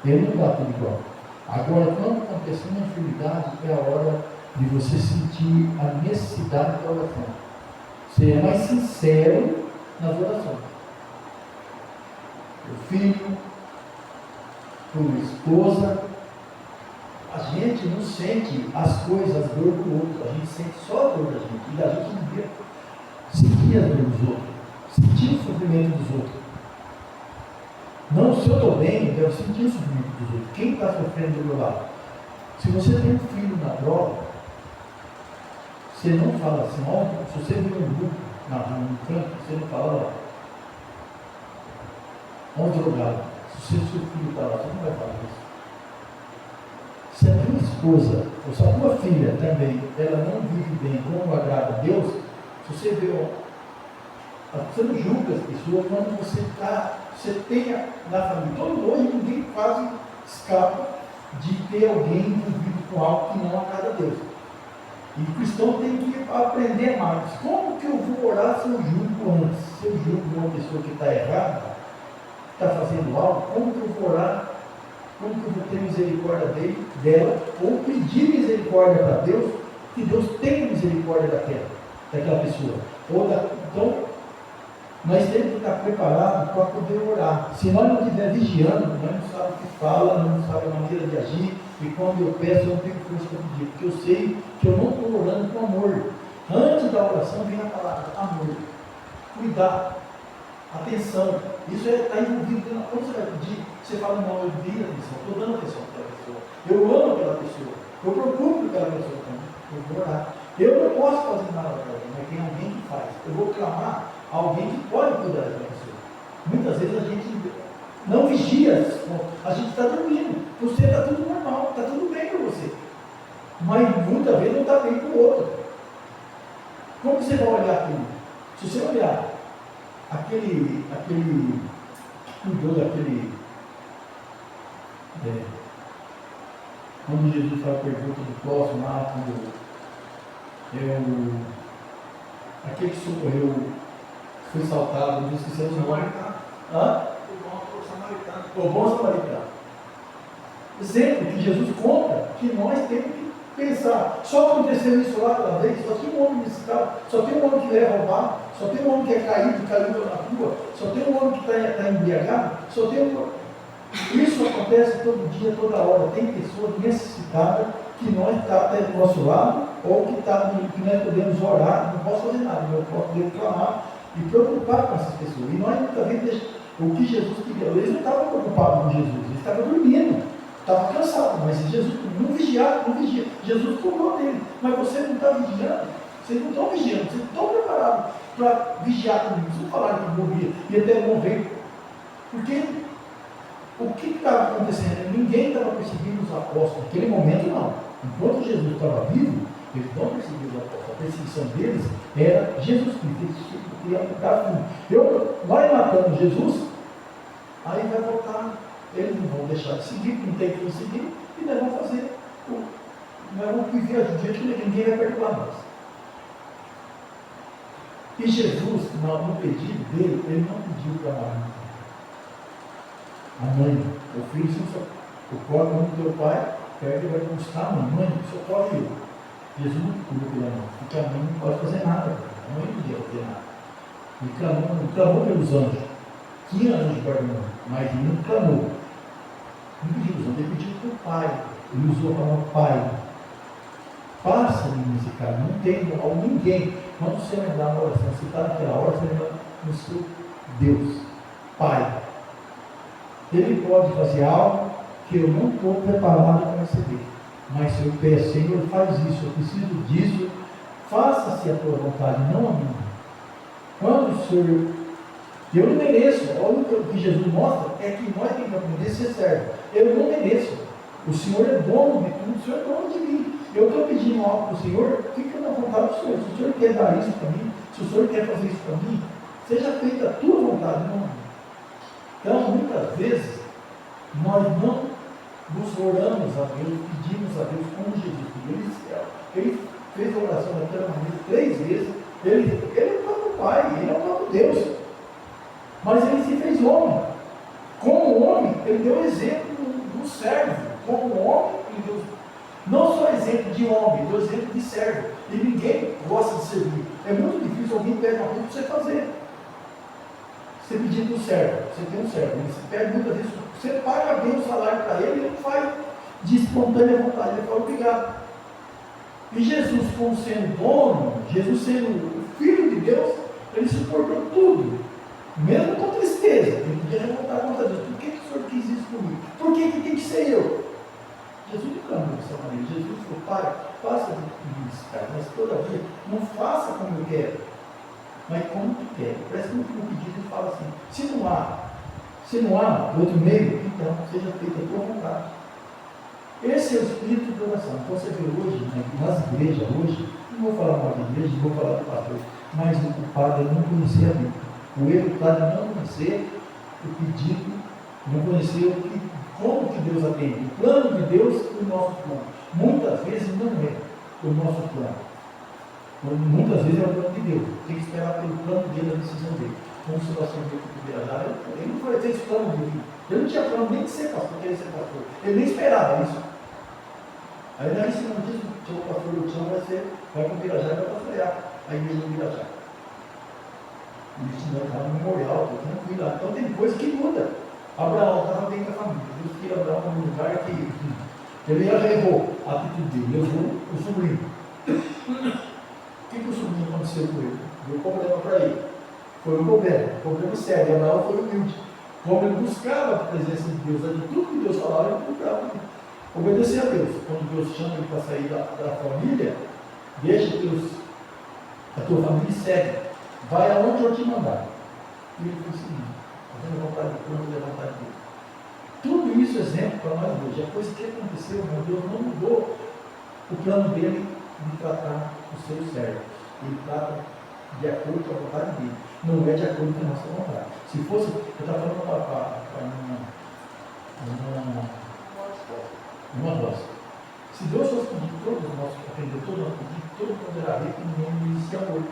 Ele não dá tudo igual. Agora, quando acontecer uma enfermidade, é a hora de você sentir a necessidade da oração. Ser mais sincero nas orações. O filho, a esposa, a gente não sente as coisas, a dor do outro, a gente sente só a dor da gente, e a gente não devia sentir a dor dos outros, sentir o sofrimento dos outros. Não, se eu estou bem, eu devo sentir o sofrimento dos outros. Quem está sofrendo do meu lado? Se você tem um filho na droga, você não fala assim, se você vê um grupo na rua, no canto, você não fala, um drogado, se o seu filho está lá, você não vai falar isso. Se a tua esposa, ou se a tua filha também, ela não vive bem, como agrada a Deus, se você vê, você não julga as pessoas, quando você tenha na família, todo hoje ninguém quase escapa de ter alguém envolvido com algo que não agrada a Deus. E o cristão tem que aprender mais. Como que eu vou orar se eu julgo antes? Se eu julgo uma pessoa que está errada, está fazendo algo, como que eu vou orar? Como que eu vou ter misericórdia dela, ou pedir misericórdia para Deus, que Deus tenha misericórdia daquela pessoa. Então, Nós temos que estar preparados para poder orar. Se nós não estivermos vigiando, nós não sabemos o que fala, nós não sabemos a maneira de agir. E quando eu peço, eu não tenho força para pedir, porque eu sei que eu não estou orando com amor. Antes da oração vem a palavra amor, cuidar, atenção. Isso está envolvido. Quando você vai pedir, você fala, não, eu dei atenção, estou dando atenção para aquela pessoa. Eu amo aquela pessoa, eu procuro aquela pessoa também. Eu vou orar. Eu não posso fazer nada para ela, mas tem alguém que faz. Eu vou clamar a alguém que pode cuidar daquela pessoa. Muitas vezes a gente não vigia, a gente está dormindo. Você está tudo normal, está tudo bem para você. Mas muitas vezes não está bem para o outro. Como você vai olhar aquilo? Se você olhar aquele cuidou daquele. Quando Jesus faz a pergunta do próximo lá, quando aquele que socorreu, foi saltado, não esqueci o nome. O bom samaritano. Exemplo que Jesus conta que nós temos que pensar. Só aconteceu isso lá outra vez, só tem um homem nesse carro, só tem um homem que vai roubar, só tem um homem que é caído, caiu na rua, só tem um homem que está embriagado, só tem um. Isso acontece todo dia, toda hora. Tem pessoas necessitadas que nós está do nosso lado, ou que nós podemos orar, não posso fazer nada, eu posso reclamar e preocupar com essas pessoas. E nós muitas vezes o que Jesus queria, eles não estavam preocupados com Jesus, eles estavam dormindo, estavam cansados, mas Jesus não vigia. Jesus cuidou dele, mas você não está vigiando, vocês não estão vigiando, vocês não estão preparados para vigiar comigo. Vocês não falaram que morria e até morrer, porque o que estava acontecendo? Ninguém estava perseguindo os apóstolos, naquele momento não. Enquanto Jesus estava vivo, eles não perseguiam os apóstolos. A perseguição deles era Jesus Cristo. Eles queriam ficar fundo. Nós matamos Jesus, aí vai voltar. Eles não vão deixar de seguir, não tem que seguir, e nós vamos fazer. Nós vamos viver a justiça que ninguém vai perdoar nós. E Jesus, no pedido dele, ele não pediu para Maria. A mãe, o filho, o próprio nome do teu pai, perde e vai buscar a mãe, socorre eu. Jesus não cuida pela mãe, porque a mãe não pode fazer nada, a mãe não podia fazer nada. Ele clamou pelos anjos. Tinha anjos guardando, mas ele não clamou. Não pediu os anjos, ele pediu para o pai. Ele usou a palavra pai. Passa-me nesse cara, não tem ninguém. Quando você lembrar na oração, você está naquela hora, você lembra no seu Deus, Pai. Ele pode fazer algo que eu não estou preparado para receber. Mas se eu peço, Senhor, faz isso, eu preciso disso, faça-se a tua vontade, não a minha. Quando o Senhor, eu não mereço, olha o que Jesus mostra, é que nós temos que aprender a ser servo. Eu não mereço. O Senhor é dono de tudo, o Senhor é dono de mim. Eu estou pedindo algo para o Senhor, fica na vontade do Senhor. Se o Senhor quer dar isso para mim, se o Senhor quer fazer isso para mim, seja feita a tua vontade, não a minha. Então, muitas vezes, nós não nos oramos a Deus, pedimos a Deus como Jesus pediu. Ele fez a oração daquela maneira 3 vezes. Ele é o próprio Pai, ele é o próprio Deus. Mas ele se fez homem. Como homem, ele deu exemplo do servo. Como homem, ele deu não só exemplo de homem, ele deu exemplo de servo. E ninguém gosta de servir. É muito difícil alguém pegar uma coisa para você fazer. Você pedir para o servo, você tem um servo, você pede muitas vezes, você paga bem o salário para ele, ele não faz de espontânea vontade, ele fala obrigado. E Jesus, como sendo dono, Jesus sendo o Filho de Deus, ele suportou tudo, mesmo com tristeza. Ele podia revoltar contra Deus. Por que o Senhor quis isso comigo? Por que tem que ser eu? Jesus não clamou dessa maneira. Jesus falou, Pai, faça isso, cara, mas todavia, não faça como eu quero, mas como tu quer. Parece que no pedido ele fala assim, se não há outro meio, então seja feita a tua vontade. Esse é o espírito de oração. Então você vê hoje, nas igrejas hoje, não vou falar mal de igreja, não vou falar do pastor, mas o padre não conhecia a Bíblia. O erro está de não conhecer o pedido, não conhecer como que Deus atende. O plano de Deus e o nosso plano. Muitas vezes não é o nosso plano. Muitas vezes é o plano de Deus. Tem que esperar pelo plano dele, a decisão dele. Como se você viu que podia dar, ele não foi ter esse plano de vida. Ele não tinha plano nem de ser pastor, queria ser pastor. Ele nem esperava isso. Aí nós ensinamos disso, o pastor Luciano vai para o Pirajá e vai pastorear a igreja do Pirajá. Eles estavam no memorial, tudo tranquilo lá. Então tem coisa que muda. Abraão estava bem com a família. Deus queria Abraão num lugar que ele já errou a atitude dele, levou o sobrinho. O que o sobrinho aconteceu com ele? Deu problema para ele. Foi um problema sério. Abraão foi humilde. Como ele buscava a presença de Deus, de tudo que Deus falava, ele procurava obedecer a Deus. Quando Deus chama ele para sair da família, deixa a tua família e segue. Vai aonde eu te mandar. E ele foi o seguinte, fazendo a vontade de Deus, fazer a vontade de Deus. Tudo isso é exemplo para nós hoje. A coisa que aconteceu, meu Deus não mudou o plano dele de tratar os seus servos. Ele trata de acordo com a vontade dele. Não é de acordo com a nossa vontade. Se fosse, eu estava falando para uma voz. Se Deus fosse pedir todos nós, atender todo o nosso pedido, todo mundo era rico, não existia amor.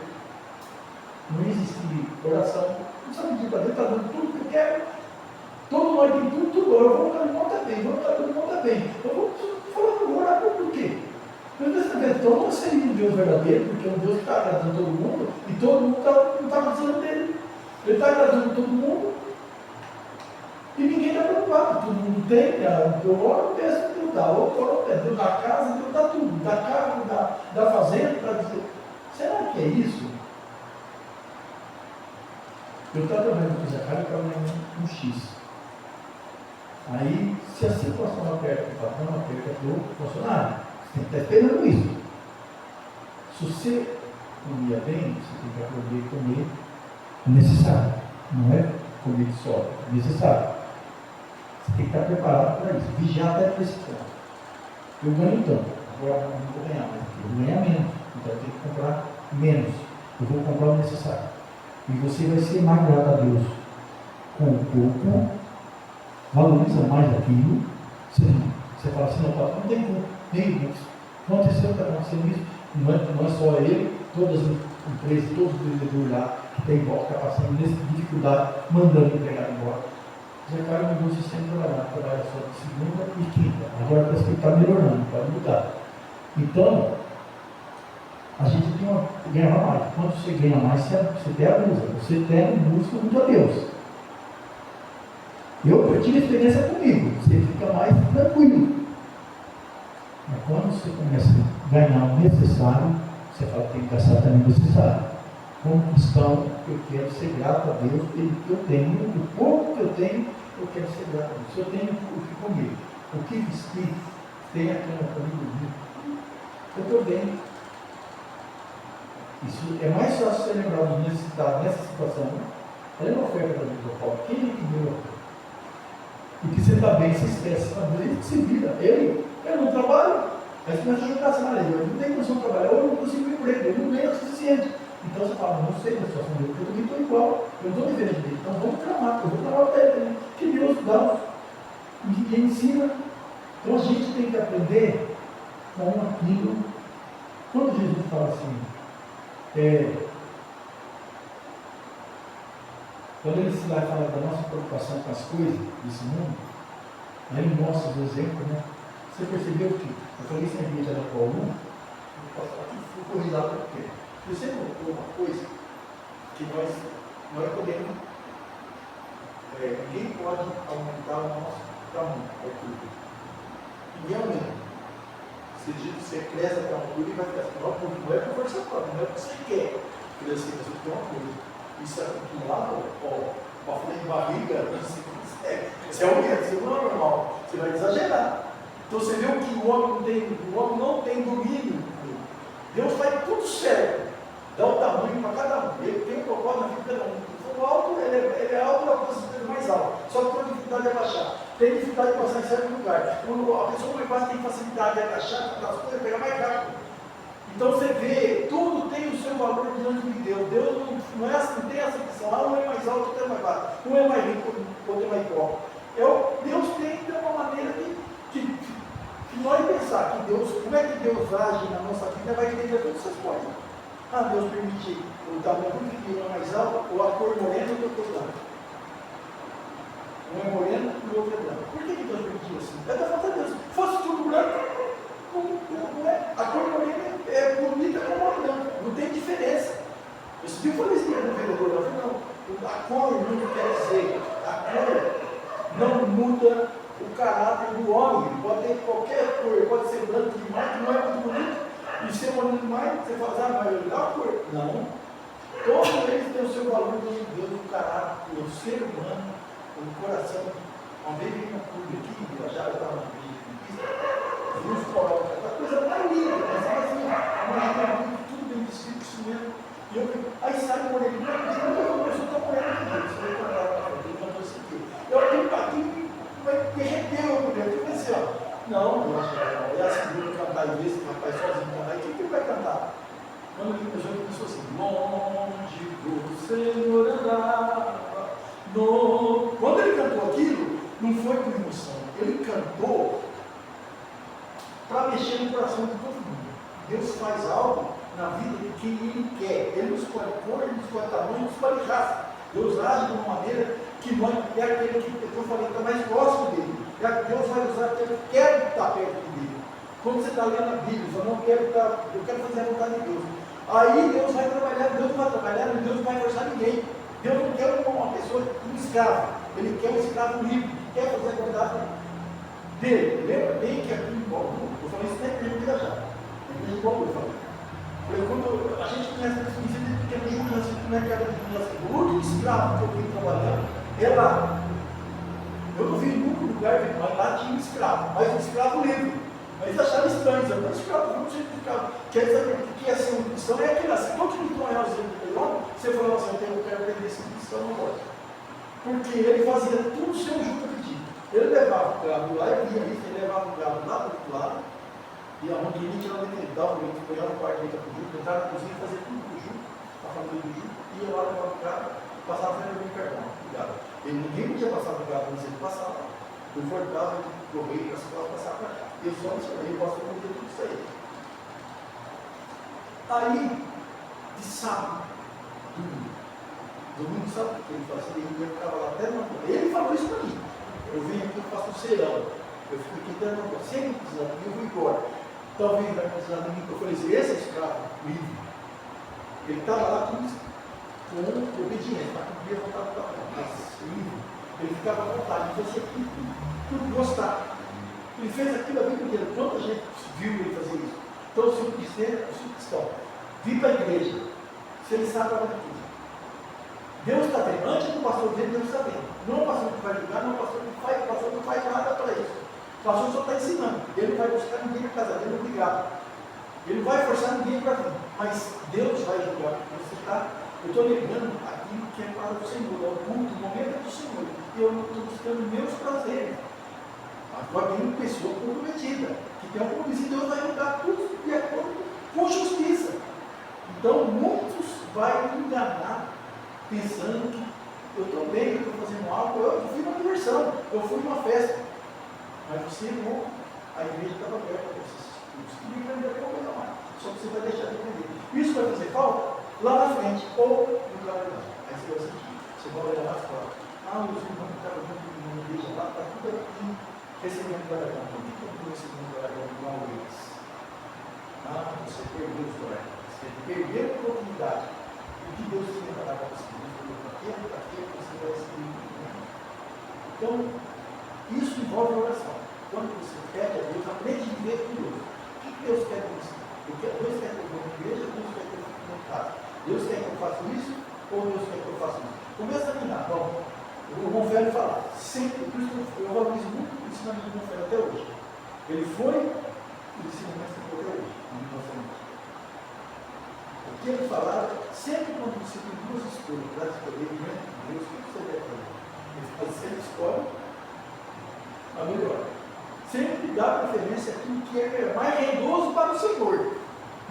Não existia oração. Não sabe pedir para Deus, está dando tudo que eu quero. Todo mundo tem tudo, eu vou ficar bom também, vou ficar todo mundo também. Eu vou falar, vou orar por quê? Então não seria um Deus verdadeiro, porque é um Deus que está agradando todo mundo, e todo mundo não está precisando dele. Ele está agradando todo mundo, e ninguém está preocupado. Todo mundo tem, eu oro, eu peço, Deus dá, eu oro, eu peço, Deus dá casa, Deus dá tudo, dá carro, dá fazenda, dá dizer. Será que é isso? Eu estava trabalhando com o Zé Carlos, eu trabalhando no X. Aí, se a situação aperta o patrão, aperta o funcionário, você tem que estar esperando isso. Se você comia bem, você tem que aprender a comer o necessário. Não é comer de sobra, é necessário. Você tem que estar preparado para isso. Vigiar até esse ponto. Eu ganho tanto, agora não vou ganhar, mas eu vou ganhar menos. Então eu tenho que comprar menos. Eu vou comprar o necessário. E você vai ser mais grato a Deus com o pouco, valoriza mais aquilo. Você fala assim, não tem como, nem isso. Aconteceu, está acontecendo isso. Não é só ele, todas as empresas, todos os vendedores lá que tem volta, que está passando nessa dificuldade, mandando entregar embora. Já caiu no gosto sem trabalha só de segunda e quinta. Agora parece que está melhorando, pode mudar. Então, a gente tem que ganhar mais. Quando você ganha mais, você até abusa. Você até busca muito a Deus. Eu tive experiência comigo. Você fica mais tranquilo. Mas quando você começa a ganhar o necessário, você fala que tem que gastar também o necessário. Como cristão, eu quero ser grato a Deus pelo que eu tenho. O pouco que eu tenho, eu quero ser grato a Deus. Se eu tenho o que comer, o que vestir, tem a cama para mim dormir, eu estou bem. Isso é mais fácil ser lembrado de necessidade nessa situação. Olha uma oferta da vida do Paulo. Quem é que deu a oferta? Porque você está bem, você esquece. Ele se vira. Eu não trabalho. Aí você começa a jogar assim na lei. Eu não tenho condição de trabalhar. Eu não consigo emprego. Eu não ganho o suficiente. Então você fala, não sei da situação dele, porque eu também estou igual. Eu não estou vivendo dele. Então vamos clamar. Eu vou clamar até ele. Que Deus dá e ensina. Então a gente tem que aprender com aquilo. Quando Jesus fala assim, quando ele se vai falar da nossa preocupação com as coisas desse mundo, aí ele mostra os exemplos, né? Você percebeu que eu falei isso na igreja da Paulo 1, eu posso falar que fui corrigado por quê? Você notou uma coisa que nós podemos, ninguém pode aumentar o nosso tamanho, altura. Ninguém aumenta. Você cresce até uma altura e vai crescer. Não é por força própria, não é porque você quer crescer, mas você tem uma coisa. Isso é acumulado, uma folha de barriga, você consegue. Você aumenta, você não é normal, você vai exagerar. Então você vê que o homem não tem domínio. Deus faz tudo certo. Dá o tamanho para cada um. Ele tem um propósito na vida de cada um. O alto, ele é alto, é coisa mais alto. Só que tem dificuldade de agachar. Tem dificuldade de passar em certo lugar. Quando a pessoa mais fácil tem facilidade de agachar, as coisas pegar mais rápido. Então você vê, tudo tem o seu valor diante de Deus. Deus não tem essa questão. Um é mais alto, outro é mais baixo. Um é mais rico, outro é mais pobre. Deus tem de uma maneira que nós pensar que Deus, como é que Deus age na nossa vida, vai entender todas essas coisas. Deus permite o tamanho que um é mais alto, ou a cor morena ou a cor branca. Um é moreno e o outro é branco. Por que Deus permitiu assim? É da falta de Deus. Se fosse tudo branco, não é. A cor morena é bonita como a branca. Não tem diferença. Esse dia eu falei isso no vereador, eu falei, não, a cor não quer dizer, a cor não muda o caráter do homem. Pode ter qualquer cor, pode ser branco demais, que não é muito bonito, e ser bonito demais, você fala, mas é legal a cor. Não. Todos eles têm o seu valor diante de Deus, o caráter, o ser humano, o coração. Uma vez eu na clube aqui, viajar, eu estava na igreja, luz coral, aquela coisa mais linda, mas assim, uma tudo bem vestido, isso mesmo. E eu, aí sai o moreno, não, a pessoa está morena aqui, você vai comprar para frente, ele mandou isso aqui. Eu aqui, vai derreter o mulher, eu pensei, ó, não, eu acho que não, é assim, eu cantar em vez, o rapaz sozinho cantar, e quem que vai cantar? Quando ele começou assim, longe do Senhor andava. Quando ele cantou aquilo, não foi por emoção, ele cantou para mexer no coração de todo mundo. Deus faz algo na vida de quem Ele quer. Ele não escolhe cor, Ele não escolhe tamanho, não escolhe raça. Deus age de uma maneira que não é aquele que eu falei que está mais próximo dele. Deus vai usar aquele que quer estar perto dele. Quando você está lendo a Bíblia, eu não quero estar, eu quero fazer a vontade de Deus. Aí Deus vai trabalhar, Deus não vai trabalhar, Deus não vai forçar ninguém. Deus não quer uma pessoa, um escravo. Ele quer um escravo livre, que quer fazer a vontade dele. Lembra bem que aqui em Bauru, eu falei isso até que já. Em Bauru, eu falei. Quando a gente conhece esse princípio de pequeno junto, assim, no mercado de criança, o único escravo que eu vim trabalhando é lá. Eu não vi nunca lugar, mas lá tinha um escravo, mas um escravo livre. Mas eles acharam estranho, dizendo, mas escravo, não sei de escravo. Quer dizer que é ser um cristão é aquele assim, todo que não é o exemplo do homem, você falou assim, eu quero aprender esse cristão, não pode. Porque ele fazia tudo seu junto a pedir. Ele levava o gado lá, ele via isso, ele levava o gado lá do outro lado, e a mão de limite era ele dava o leite, pegava o quarto dentro do junto, entrava na cozinha, fazia tudo do junto, a família do junto, ia lá levava o gado, passava frente do cartão, o gado. Ninguém podia passar o gado, mas ele passava. Eu voltava, ele correio, para as escolas, passava para cá. Eu só não sei, eu posso fazer tudo isso aí. Aí, de sábado, domingo, sabe o que ele fazia? Ele ficava lá até uma coisa. Ele falou isso para mim. Eu venho aqui, eu faço um serão. Eu fico aqui até uma coisa. Se ele precisar de mim, eu vou embora. Talvez ele vai precisar de mim. Eu falei assim, esse é escravo livre. Ele estava lá com obediência, para cumprir a vontade do papai. Mas livre. Ele ficava à vontade, ele fazia aquilo, tudo gostar. Ele fez aquilo a vida inteira. Quanta gente viu ele fazer isso? Então, se eu quiser, eu sou cristão. Vim para a igreja. Se ele sabe, para tudo. Deus está vendo. Antes do pastor ver, Deus está vendo. Não o pastor que vai julgar, não o pastor não faz nada para isso. O pastor só está ensinando. Ele não vai buscar ninguém para casar, ele é obrigado. Ele não vai forçar ninguém para vir. Mas Deus vai julgar. Você está, eu estou lembrando aquilo que é para o Senhor. É o culto, o momento é do Senhor. E eu não estou buscando meus prazeres. Agora tem uma pessoa comprometida, que tem um compromisso, e Deus vai julgar tudo de acordo com justiça. Então, muitos vão enganar, pensando que eu estou bem, eu estou fazendo algo, eu fui uma diversão, eu fui uma festa. Mas você não, a igreja estava aberta para vocês. Você não vai aprender coisa mais, só que você vai deixar de aprender. Isso vai fazer falta lá na frente, ou no trabalho. Aí você vai sentir, você vai olhar lá fora. Os irmãos que estavam junto na igreja lá, está tudo aqui. Recebendo galardão. Por que eu estou recebendo galardão igual a eles? Você perdeu os galardões. Você perdeu a oportunidade. O que Deus tinha para dar para você? Para aquele, você vai receber. Então, isso envolve a oração. Quando você pede a Deus, aprende a viver com Deus. O que Deus quer com você? Deus quer que eu vou na igreja, Deus quer que eu fique na casa. Deus quer que eu faça isso, ou Deus quer que eu faça isso? Começa a examinar. Bom, o Gonfélio fala, sempre, por isso eu valorizo muito o ensinamento do Gonfélio até hoje. Ele foi o ensinamento que ficou até hoje, o que ele falava, sempre quando você tem duas escolhas para escolher diante de Deus, o que você deve fazer? Ele sempre escolhe a melhor. Sempre dá preferência àquilo que é mais rendoso para o Senhor,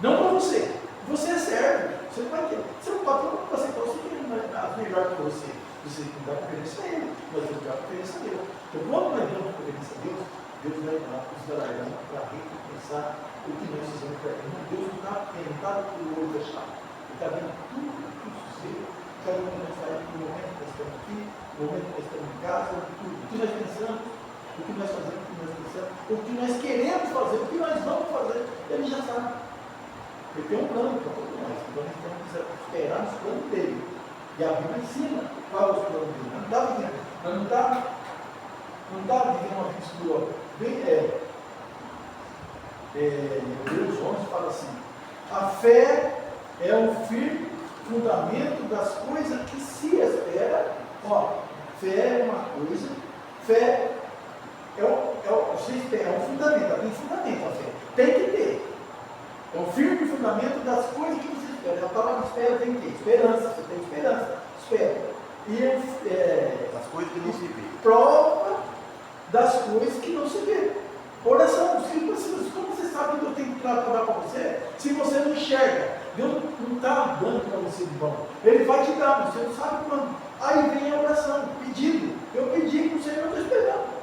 não para você. Você é servo, você não vai ter. Você não pode aceitar o Senhor, mas melhor que você. Você não dá preferência a Ele, mas Ele dá preferência a Deus. Então, quando nós damos preferência a Deus, Deus vai dar os galardões para recompensar o que nós fizemos para Ele. Deus não está tentado por o olho fechado. Ele está vendo tudo o que sucede, cada um nós está no momento que nós estamos aqui, no momento que nós estamos em casa, tudo. O que nós pensamos, o que nós fazemos, o que nós pensamos, o que nós queremos fazer, o que nós vamos fazer, Ele já sabe. Ele tem um plano para todos nós, então a gente tem que esperar os planos dele. E a Bíblia ensina qual é os planos dele. Não está dizendo, não está dizendo uma vida espiritual. Hebreus 11 fala assim: a fé é o firme fundamento das coisas que se espera. Ó, fé é uma coisa, fé você espera, é um fundamento, tem fundamento a fé, tem que ter. É o firme fundamento das coisas que você espera. A palavra espera tem que ter esperança, você tem esperança, espera. E As coisas que não se vê. prova das coisas que não se vê. Oração, como você sabe que Deus tem que dar para você, se você não enxerga, Deus não está dando para você de bom. Ele vai te dar, mas você não sabe quando. Aí vem a oração, pedido. Eu pedi para o Senhor, eu estou esperando.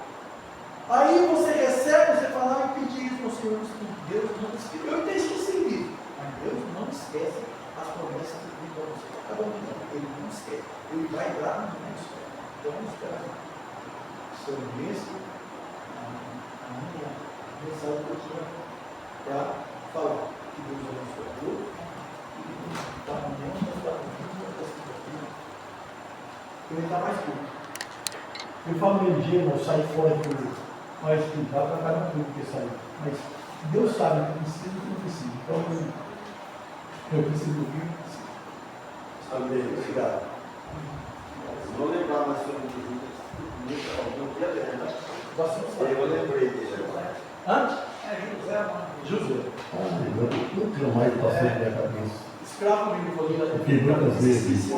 Aí você recebe, você fala, eu pedi isso para o Senhor, Deus não esquece. Eu até esqueci disso. Mas Deus não esquece as promessas que Ele dá para você. Cada um não, Ele não esquece. Ele vai dar, mas não esquece. Então vamos esperar. Sobre isso, a minha mensagem que eu tinha para falar. Que Deus abençoe a todos. E que amanhã nós estamos ele está mais curto. Eu falo meio dia, não sai fora do. Mas dá para cada um que sair. Mas Deus sabe o que precisa e o que não precisa. Então eu preciso do que precisa. Está bem, obrigado. Vou lembrar mais sobre o algum dia dela. Eu lembrei dele agora. Antes? José, mano. José. Eu nunca mais passei na minha cabeça. Escravo me falou da Fiquei muitas vezes.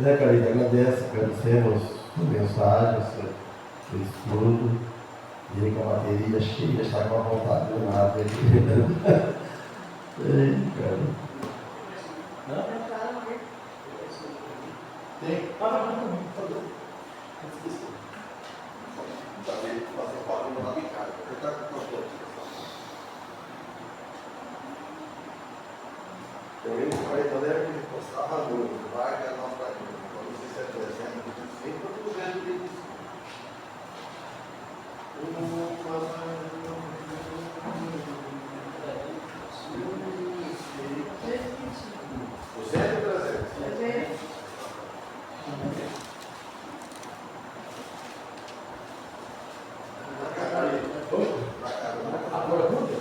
Carita, agradecemos a mensagem, o estudo, e aí com a bateria cheia, está com a vontade de nada aqui. Ei, cara. Tem? Não comigo, por favor. Fazer parte do radicário. Eu estou com o pastor. Eu vi um calendário que postava no vai que é a nossa não sei se é 300, 25, eu estou vendo isso. O 100 e 300. Agora muda?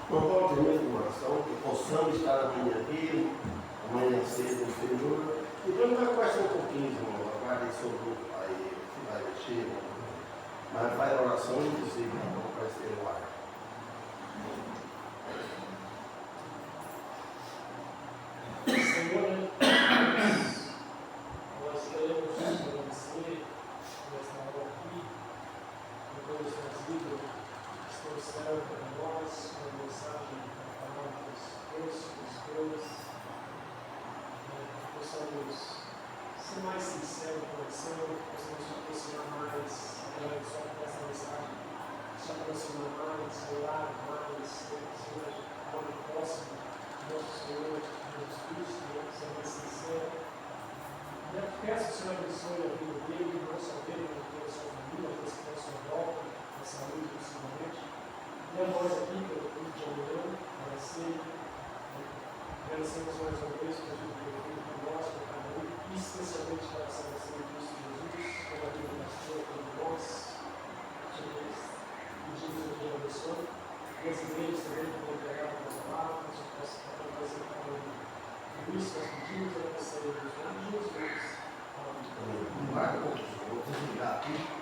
Não pode ter mesmo oração, que possamos estar amanhã amanhã cedo no Senhor. Então ele vai conversar um pouquinho, irmão, aguarde aí seu grupo aí, que vai mexer, irmão. Mas vai a oração e dizer, então vai ser o ar. Senhor, nós queremos agradecer nesta hora aqui, por todas as suas vidas, que trouxeram para nós uma mensagem para palavras doces, boas, que possamos ser mais sinceros com o coração, que possamos se aproximar mais, só com essa mensagem, se aproximar mais, orar mais, Senhor, algo próximo do nosso Senhor Jesus Cristo, ser mais sincero. E eu peço, Senhor, abençoe a vida dele, não só dele, mas toda a sua família, todos que estão à sua volta, a saúde principalmente. E a nós aqui, pelo culto de amanhã, agradecemos mais uma vez por tudo que ele fez por nós, por cada um, e especialmente para a salvação de Cristo Jesus, pela vida da sua, por nós, pedimos que Deus abençoe. E as igrejas também que vão pegar a nossa palavra, que a gente possa fazer cada um. Por isso nós pedimos a você, em nome de Jesus. Amém. Guarda o outro, vou desligar aqui.